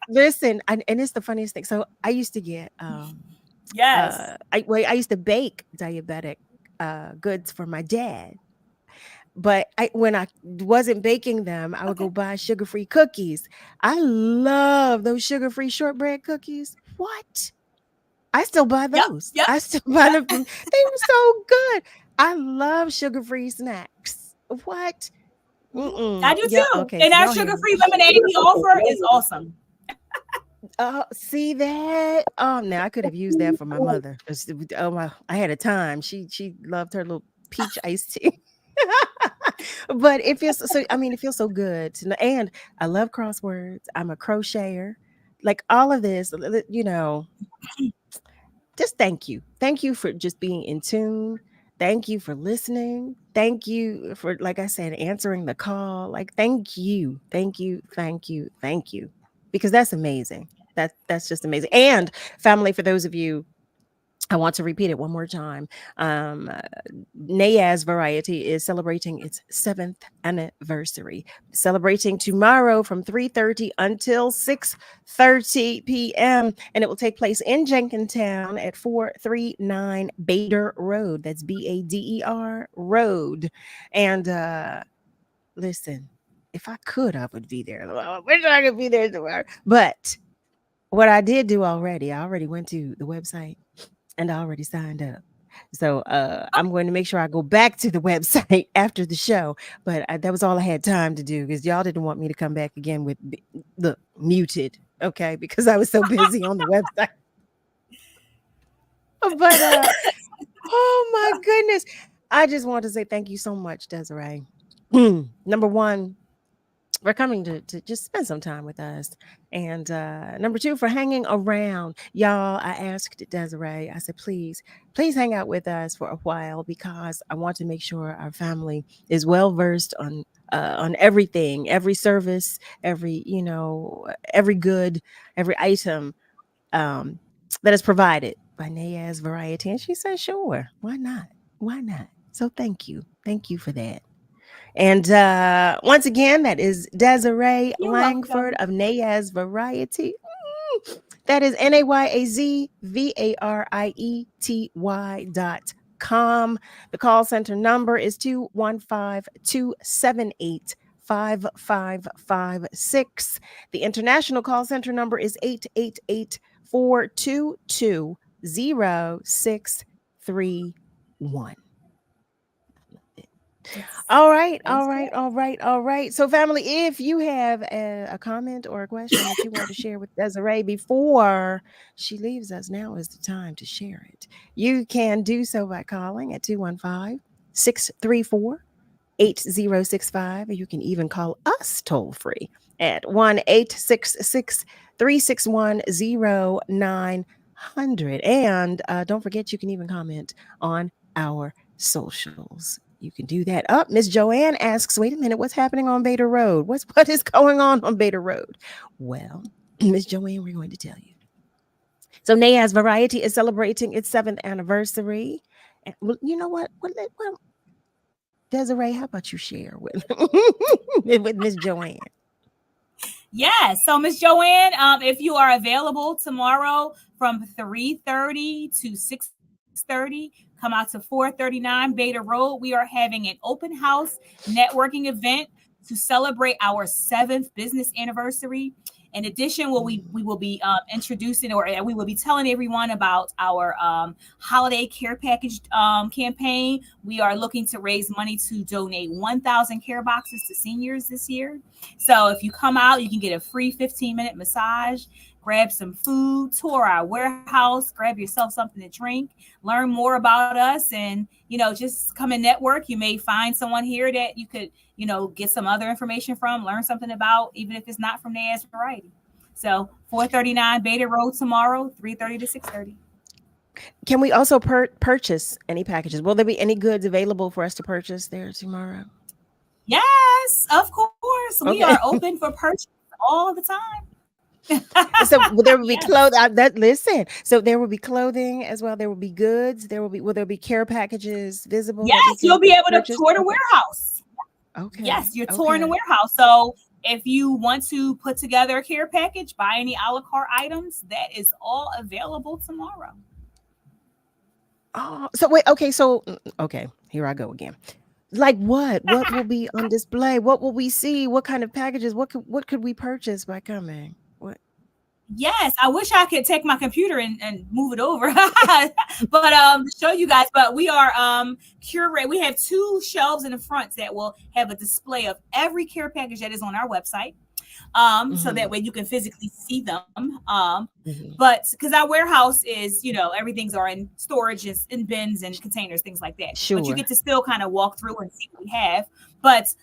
Listen, and it's the funniest thing. So I used to get I used to bake diabetic goods for my dad. But when I wasn't baking them, I would go buy sugar-free cookies. I love those sugar-free shortbread cookies. What? I still buy those. I still buy them. They were so good. I love sugar-free snacks. What? I do too. Yeah, okay, And so our y'all hear me. sugar-free lemonade we offer is awesome. See that? Oh, now I could have used that for my mother. I had a time. She loved her little peach iced tea. But it feels so. I mean, it feels so good to know. And I love crosswords. I'm a crocheter. like all of this, just thank you. Thank you for just being in tune. Thank you for listening. Thank you for, like I said, answering the call. Like, thank you. Thank you. Thank you. Thank you. Because that's amazing. That's just amazing. And family, for those of you, I want to repeat it one more time. Nayaz Variety is celebrating its 7th anniversary, celebrating tomorrow from 3:30 until 6:30 p.m. And it will take place in Jenkintown at 439 Bader Road. That's Bader Road. And listen, if I could, I would be there. I wish I could be there tomorrow. But what I did do already, I already went to the website and I already signed up. So I'm going to make sure I go back to the website after the show. But that was all I had time to do because y'all didn't want me to come back again with the muted. Okay. Because I was so busy on the website. But oh my goodness. I just want to say thank you so much, Desiree. Number one, for coming to just spend some time with us. And number two, for hanging around. Y'all, I asked Desiree, I said, please hang out with us for a while because I want to make sure our family is well versed on everything, every service, every good, every item that is provided by Nayaz Variety. And she said, sure, why not? Why not? So thank you for that. And once again, that is Desiree Langford of Nayaz Variety. That is NAYAZVARIETY.com. The call center number is 215-278-5556. The international call center number is 888-422-0631. All right. So, family, if you have a comment or a question that you want to share with Desiree before she leaves us, now is the time to share it. You can do so by calling at 215-634-8065, or you can even call us toll free at 1-866-361-0900. And don't forget, you can even comment on our socials. You can do that. Miss Joanne asks, wait a minute, what's happening on Bader Road? What is going on Bader Road? Well, Miss Joanne, we're going to tell you. So Nayaz Variety is celebrating its 7th anniversary. And well, you know what? Well, Desiree, how about you share with Miss Joanne? Yes. So Miss Joanne, if you are available tomorrow from 3:30 to 6:30, come out to 439 Bader Road. We are having an open house networking event to celebrate our 7th business anniversary. In addition, we will be introducing, or we will be telling everyone about our holiday care package campaign. We are looking to raise money to donate 1,000 care boxes to seniors this year. So if you come out, you can get a free 15-minute massage, grab some food, tour our warehouse, grab yourself something to drink, learn more about us, and, just come and network. You may find someone here that you could, get some other information from, learn something about, even if it's not from Nayaz Variety. So 439 Bader Road tomorrow, 3:30 to 6:30. Can we also purchase any packages? Will there be any goods available for us to purchase there tomorrow? Yes, of course. We are open for purchase all the time. So there will be clothing. So there will be clothing as well. There will be goods. Will there be care packages visible? Yes, you'll be able to tour the warehouse. Okay. Yes, you're touring the warehouse. So if you want to put together a care package, buy any a la carte items, that is all available tomorrow. Oh, so wait. Okay. So here I go again. Like what? What will be on display? What will we see? What kind of packages? What could we purchase by coming? What? Yes, I wish I could take my computer and move it over, but to show you guys. But we are curate. We have 2 shelves in the front that will have a display of every care package that is on our website. So that way you can physically see them. Mm-hmm. But because our warehouse is, everything's are in storage, is in bins and containers, things like that. But you Sure. get to still kind of walk through and see what we have. But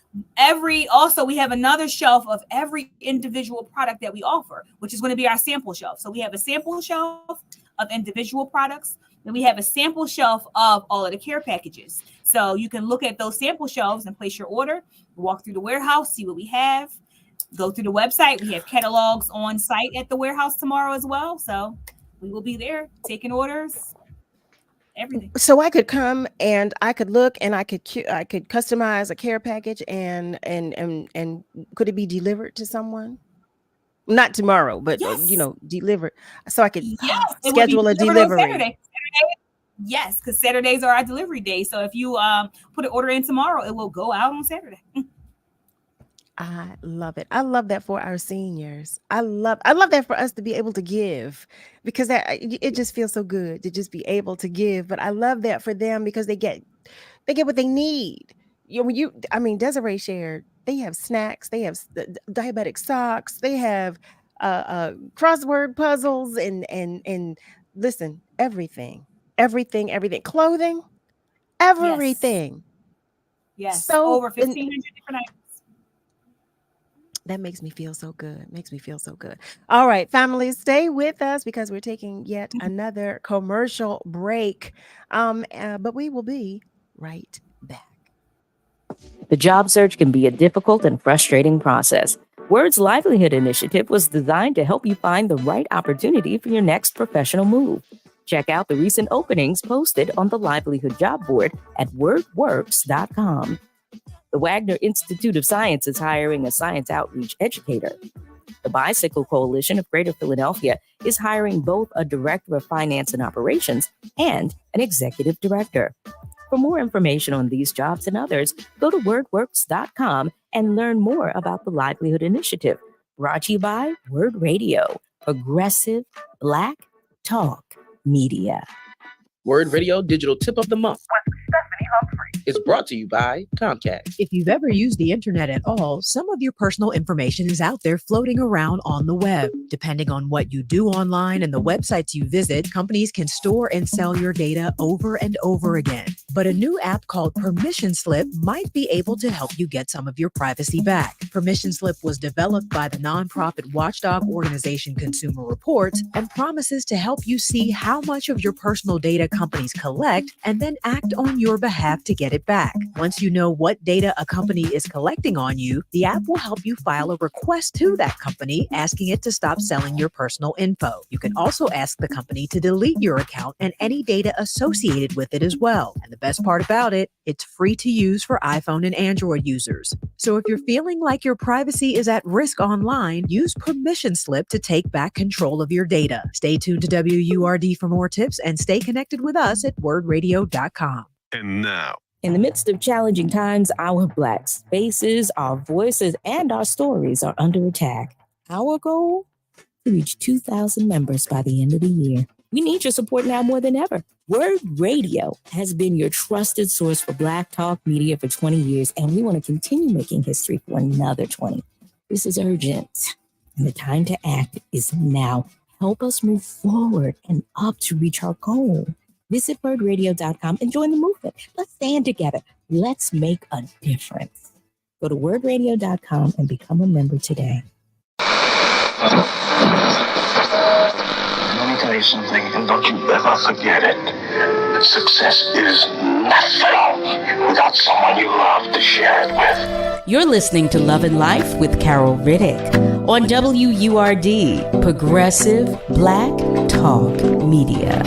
we have another shelf of every individual product that we offer, which is going to be our sample shelf. So we have a sample shelf of individual products. Then we have a sample shelf of all of the care packages. So you can look at those sample shelves and place your order, walk through the warehouse, see what we have, go through the website. We have catalogs on site at the warehouse tomorrow as well. So we will be there taking orders, everything. So I could come and I could look and I could customize a care package and could it be delivered to someone? Not tomorrow, but delivered. So I could Yes, it will be schedule a delivered on delivery. Saturday. Yes, because Saturdays are our delivery days. So if you put an order in tomorrow, it will go out on Saturday. I love it. I love that for our seniors. I love that for us to be able to give, because it just feels so good to just be able to give. But I love that for them because they get what they need. Desiree shared, they have snacks, they have diabetic socks, they have crossword puzzles and listen, everything, clothing, everything. Yes, So over 1,500 different items. that makes me feel so good. All right, family, stay with us because we're taking yet another commercial break. But we will be right back. The job search can be a difficult and frustrating process. WURD's Livelihood Initiative was designed to help you find the right opportunity for your next professional move. Check out the recent openings posted on the Livelihood Job Board at wordworks.com. The Wagner Institute of Science is hiring a science outreach educator. The Bicycle Coalition of Greater Philadelphia is hiring both a director of finance and operations and an executive director. For more information on these jobs and others, go to wordworks.com and learn more about the Livelihood Initiative, brought to you by WURD Radio, Progressive Black Talk Media. WURD Radio Digital Tip of the Month is brought to you by Comcast. If you've ever used the internet at all, some of your personal information is out there floating around on the web. Depending on what you do online and the websites you visit, companies can store and sell your data over and over again. But a new app called Permission Slip might be able to help you get some of your privacy back. Permission Slip was developed by the nonprofit watchdog organization Consumer Reports and promises to help you see how much of your personal data companies collect and then act on your behalf to get it back. Once you know what data a company is collecting on you, the app will help you file a request to that company asking it to stop selling your personal info. You can also ask the company to delete your account and any data associated with it as well. And the best part about it, it's free to use for iPhone and Android users. So if you're feeling like your privacy is at risk online, use Permission Slip to take back control of your data. Stay tuned to WURD for more tips and stay connected with us at wordradio.com. And now, In the midst of challenging times, our Black spaces, our voices, and our stories are under attack. Our goal? To reach 2,000 members by the end of the year. We need your support now more than ever. WURD Radio has been your trusted source for Black talk media for 20 years, and we want to continue making history for another 20. This is urgent, and the time to act is now. Help us move forward and up to reach our goal. Visit wordradio.com and join the movement. Let's stand together. Let's make a difference. Go to wordradio.com and become a member today. Let me tell you something, and don't you ever forget it. Success is nothing without someone you love to share it with. You're listening to Love and Life with Carol Riddick on WURD, Progressive Black Talk Media.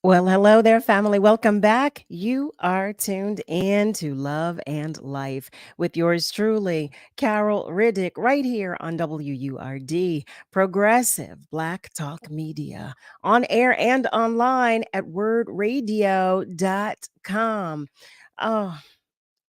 Well, hello there, family. Welcome back. You are tuned in to Love and Life with yours truly, Carol Riddick, right here on WURD, Progressive Black Talk Media, on air and online at wordradio.com. Oh,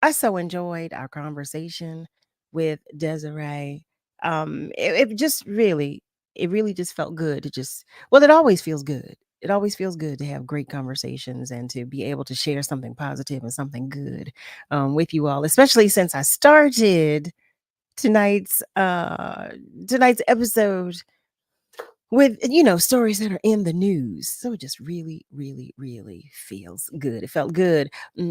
I so enjoyed our conversation with Desiree. It just really, it really just felt good to just, well, it always feels good. It always feels good to have great conversations and to be able to share something positive and something good with you all, especially since I started tonight's tonight's episode with, you know, stories that are in the news. So it just really, really, really feels good. It felt good.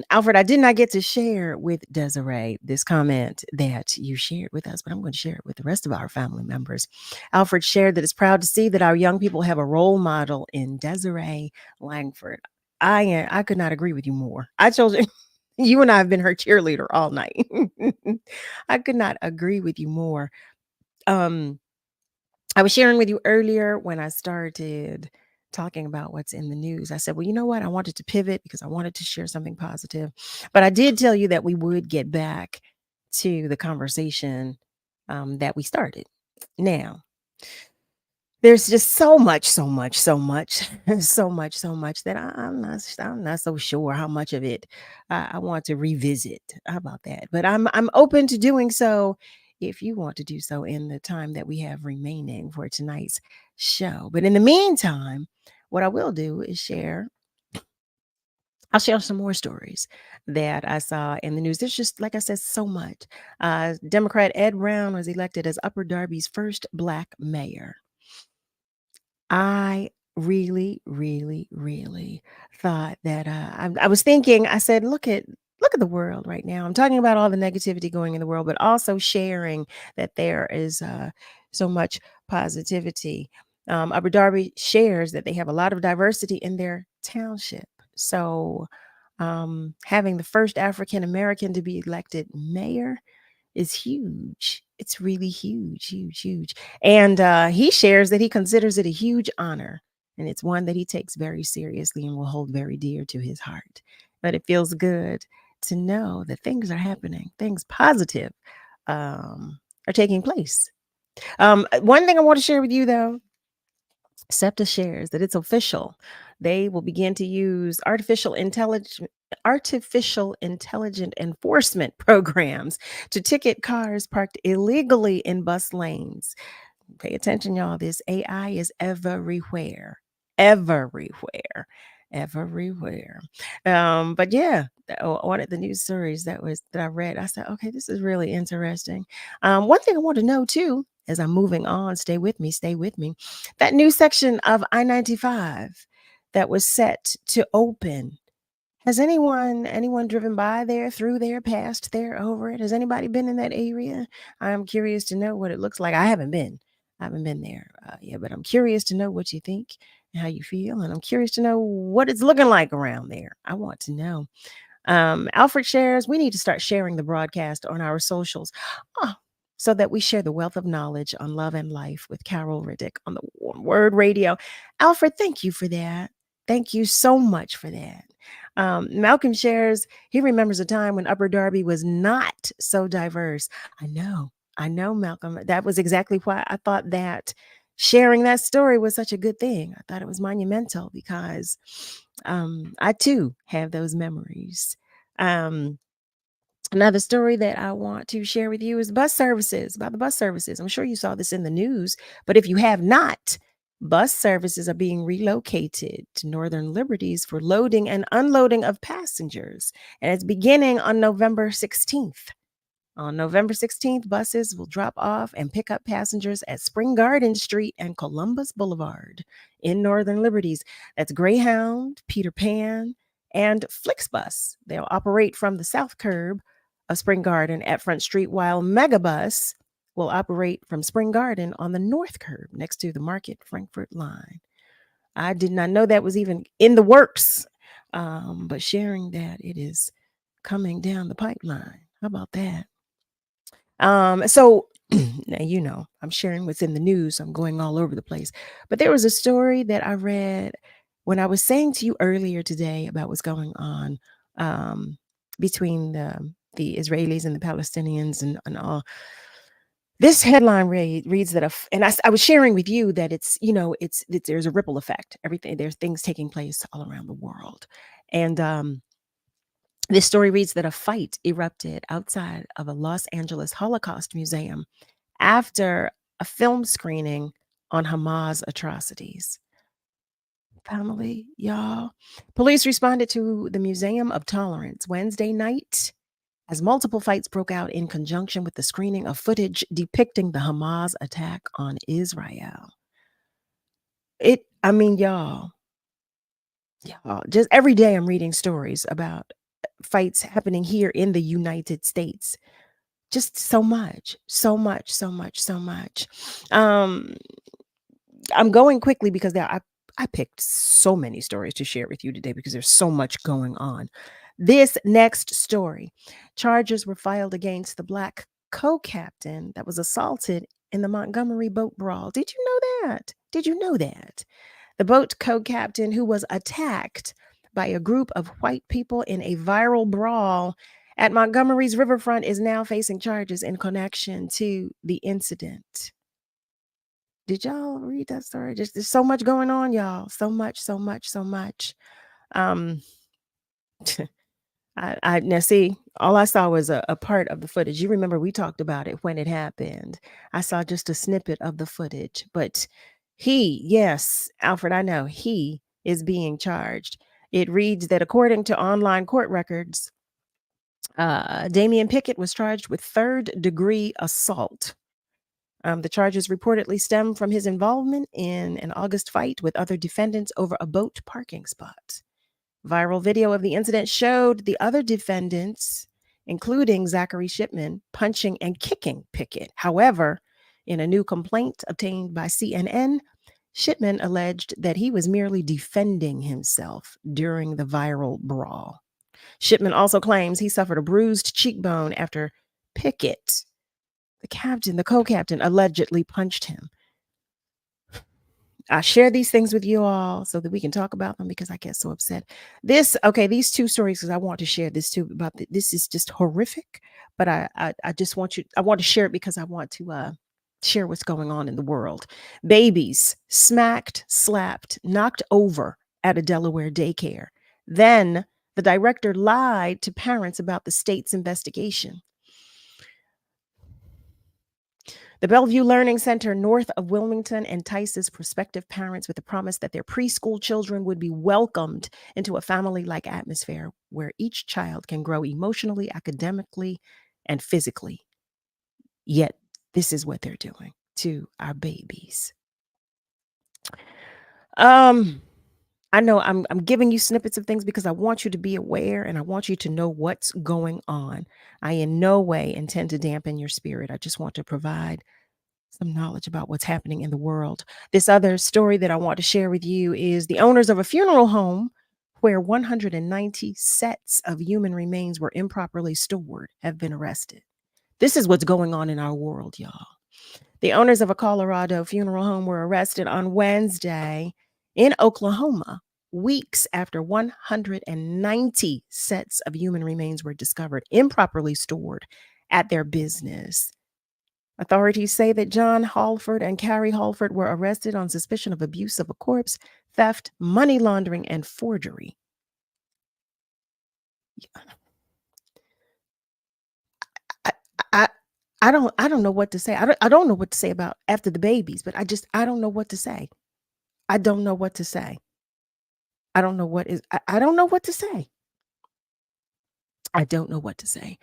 Alfred, I did not get to share with Desiree this comment that you shared with us, but I'm going to share it with the rest of our family members. Alfred shared that it's proud to see that our young people have a role model in Desiree Langford. I could not agree with you more. I told you, you and I have been her cheerleader all night. I could not agree with you more. I was sharing with you earlier when I started talking about what's in the news. I said, well, you know what? I wanted to pivot because I wanted to share something positive. But I did tell you that we would get back to the conversation that we started. Now, there's just so much, so much, so much, so much that I'm not so sure how much of it I want to revisit. How about that? But I'm open to doing so if you want to do so in the time that we have remaining for tonight's show. But in the meantime, what I will do is I'll share some more stories that I saw in the news. There's just, like I said, so much. Democrat Ed Brown was elected as Upper Darby's first Black mayor. I really, really, really thought that I was thinking, I said, look at the world right now. I'm talking about all the negativity going in the world, but also sharing that there is so much positivity. Upper Darby shares that they have a lot of diversity in their township. So having the first African American to be elected mayor is huge. It's really huge, huge, huge. And he shares that he considers it a huge honor. And it's one that he takes very seriously and will hold very dear to his heart. But it feels good to know that things are happening, things positive are taking place. One thing I want to share with you, though, SEPTA shares that it's official. They will begin to use artificial intelligent enforcement programs to ticket cars parked illegally in bus lanes. Pay attention, y'all. This AI is everywhere, everywhere, everywhere. But yeah, one of the news stories that I read, I said, okay, this is really interesting. One thing I want to know too, as I'm moving on, stay with me, stay with me. That new section of I-95 that was set to open. Has anyone driven by there, through there, past there, over it? Has anybody been in that area? I'm curious to know what it looks like. I haven't been. I haven't been there yet, but I'm curious to know what you think and how you feel, and I'm curious to know what it's looking like around there. I want to know. Alfred shares, we need to start sharing the broadcast on our socials. So that we share the wealth of knowledge on love and life with Carol Riddick on the WURD Radio. Alfred, thank you for that. Thank you so much for that. Malcolm shares, he remembers a time when Upper Darby was not so diverse. I know, Malcolm. That was exactly why I thought that sharing that story was such a good thing. I thought it was monumental because I too have those memories. Another story that I want to share with you is about the bus services. I'm sure you saw this in the news, but if you have not, bus services are being relocated to Northern Liberties for loading and unloading of passengers. And it's beginning on November 16th. On November 16th, buses will drop off and pick up passengers at Spring Garden Street and Columbus Boulevard in Northern Liberties. That's Greyhound, Peter Pan, and Flixbus. They'll operate from the south curb of Spring Garden at Front Street, while Megabus will operate from Spring Garden on the north curb next to the Market Frankfurt line. I did not know that was even in the works, but sharing that it is coming down the pipeline. How about that? So now, you know, I'm sharing what's in the news. I'm going all over the place. But there was a story that I read when I was saying to you earlier today about what's going on between the Israelis and the Palestinians and all. This headline reads that, and I was sharing with you that it's, you know, there's a ripple effect. There's things taking place all around the world. And this story reads that a fight erupted outside of a Los Angeles Holocaust museum after a film screening on Hamas atrocities. Family, y'all. Police responded to the Museum of Tolerance Wednesday night as multiple fights broke out in conjunction with the screening of footage depicting the Hamas attack on Israel. Y'all, just every day I'm reading stories about fights happening here in the United States. Just so much. I'm going quickly because I picked so many stories to share with you today because there's so much going on. This next story, charges were filed against the Black co-captain that was assaulted in the Montgomery boat brawl. Did you know that? The boat co-captain who was attacked by a group of white people in a viral brawl at Montgomery's riverfront is now facing charges in connection to the incident. Did y'all read that story? Just there's so much going on, y'all. So much. I now see, all I saw was a part of the footage. You remember we talked about it when it happened. I saw just a snippet of the footage, but yes, Alfred, I know he is being charged. It reads that according to online court records, Damian Pickett was charged with third-degree assault. The charges reportedly stem from his involvement in an August fight with other defendants over a boat parking spot. Viral video of the incident showed the other defendants, including Zachary Shipman, punching and kicking Pickett. However, in a new complaint obtained by CNN, Shipman alleged that he was merely defending himself during the viral brawl. Shipman also claims he suffered a bruised cheekbone after Pickett, the co-captain, allegedly punched him. I share these things with you all so that we can talk about them because I get so upset. These two stories, because I want to share this too. This is just horrific, but I want to share it because I want to share what's going on in the world. Babies smacked, slapped, knocked over at a Delaware daycare. Then the director lied to parents about the state's investigation. The Bellevue Learning Center north of Wilmington entices prospective parents with the promise that their preschool children would be welcomed into a family-like atmosphere where each child can grow emotionally, academically, and physically. Yet, this is what they're doing to our babies. I know I'm giving you snippets of things because I want you to be aware and I want you to know what's going on. I in no way intend to dampen your spirit. I just want to provide some knowledge about what's happening in the world. This other story that I want to share with you is the owners of a funeral home where 190 sets of human remains were improperly stored have been arrested. This is what's going on in our world, y'all. The owners of a Colorado funeral home were arrested on Wednesday in Oklahoma, weeks after 190 sets of human remains were discovered improperly stored at their business. Authorities say that John Halford and Carrie Halford were arrested on suspicion of abuse of a corpse, theft, money laundering, and forgery. I don't know what to say. I don't know what to say about after the babies, but I don't know what to say. I don't know what to say. I don't know what to say. I don't know what to say.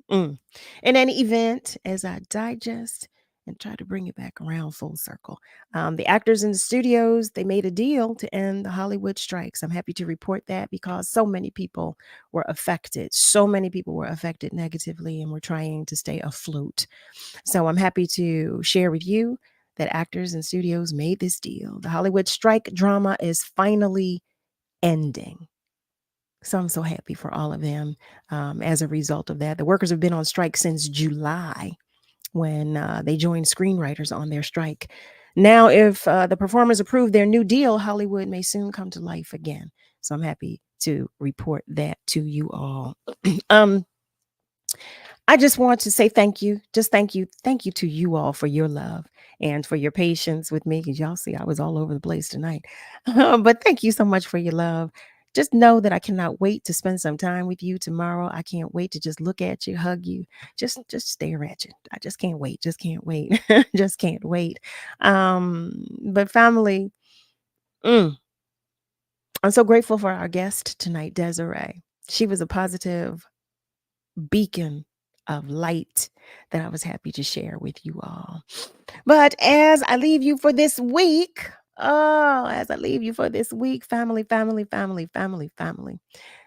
In any event, as I digest and try to bring it back around full circle, the actors in the studios, they made a deal to end the Hollywood strikes. I'm happy to report that because so many people were affected. So many people were affected negatively and were trying to stay afloat. So I'm happy to share with you that actors and studios made this deal. The Hollywood strike drama is finally ending. So I'm so happy for all of them as a result of that. The workers have been on strike since July when they joined screenwriters on their strike. Now, if the performers approve their new deal, Hollywood may soon come to life again. So I'm happy to report that to you all. I just want to say thank you. Just thank you. Thank you to you all for your love and for your patience with me. Because y'all see, I was all over the place tonight. But thank you so much for your love. Just know that I cannot wait to spend some time with you tomorrow. I can't wait to just look at you, hug you, just stare at you. I just can't wait. Just can't wait. Just can't wait. But family, I'm so grateful for our guest tonight, Desiree. She was a positive beacon of light that I was happy to share with you all. But as I leave you for this week, family,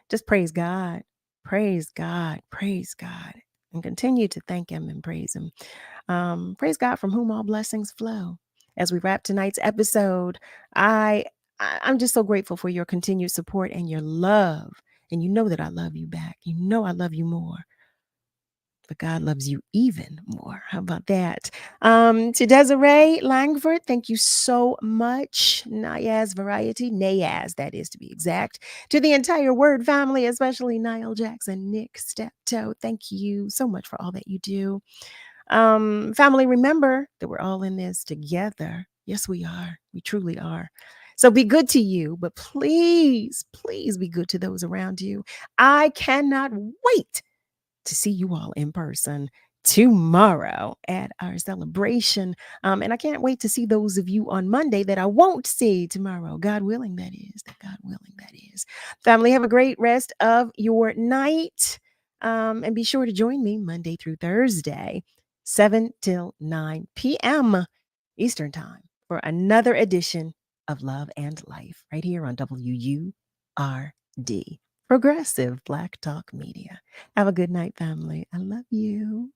just praise God, praise God, praise God, and continue to thank Him and praise Him. Praise God from whom all blessings flow. As we wrap tonight's episode, I'm just so grateful for your continued support and your love. And you know that I love you back. You know I love you more. But God loves you even more. How about that? To Desiree Langford, thank you so much. Nayaz Variety, Nayaz, that is to be exact. To the entire WURD family, especially Niall Jackson, Nick Steptoe, thank you so much for all that you do. Family, remember that we're all in this together. Yes, we are. We truly are. So be good to you, but please, please be good to those around you. I cannot wait to see you all in person tomorrow at our celebration. And I can't wait to see those of you on Monday that I won't see tomorrow. God willing, that is. God willing, that is. Family, have a great rest of your night. And be sure to join me Monday through Thursday, 7 till 9 p.m. Eastern Time for another edition of Love and Life right here on WURD, Progressive Black Talk Media. Have a good night, family. I love you.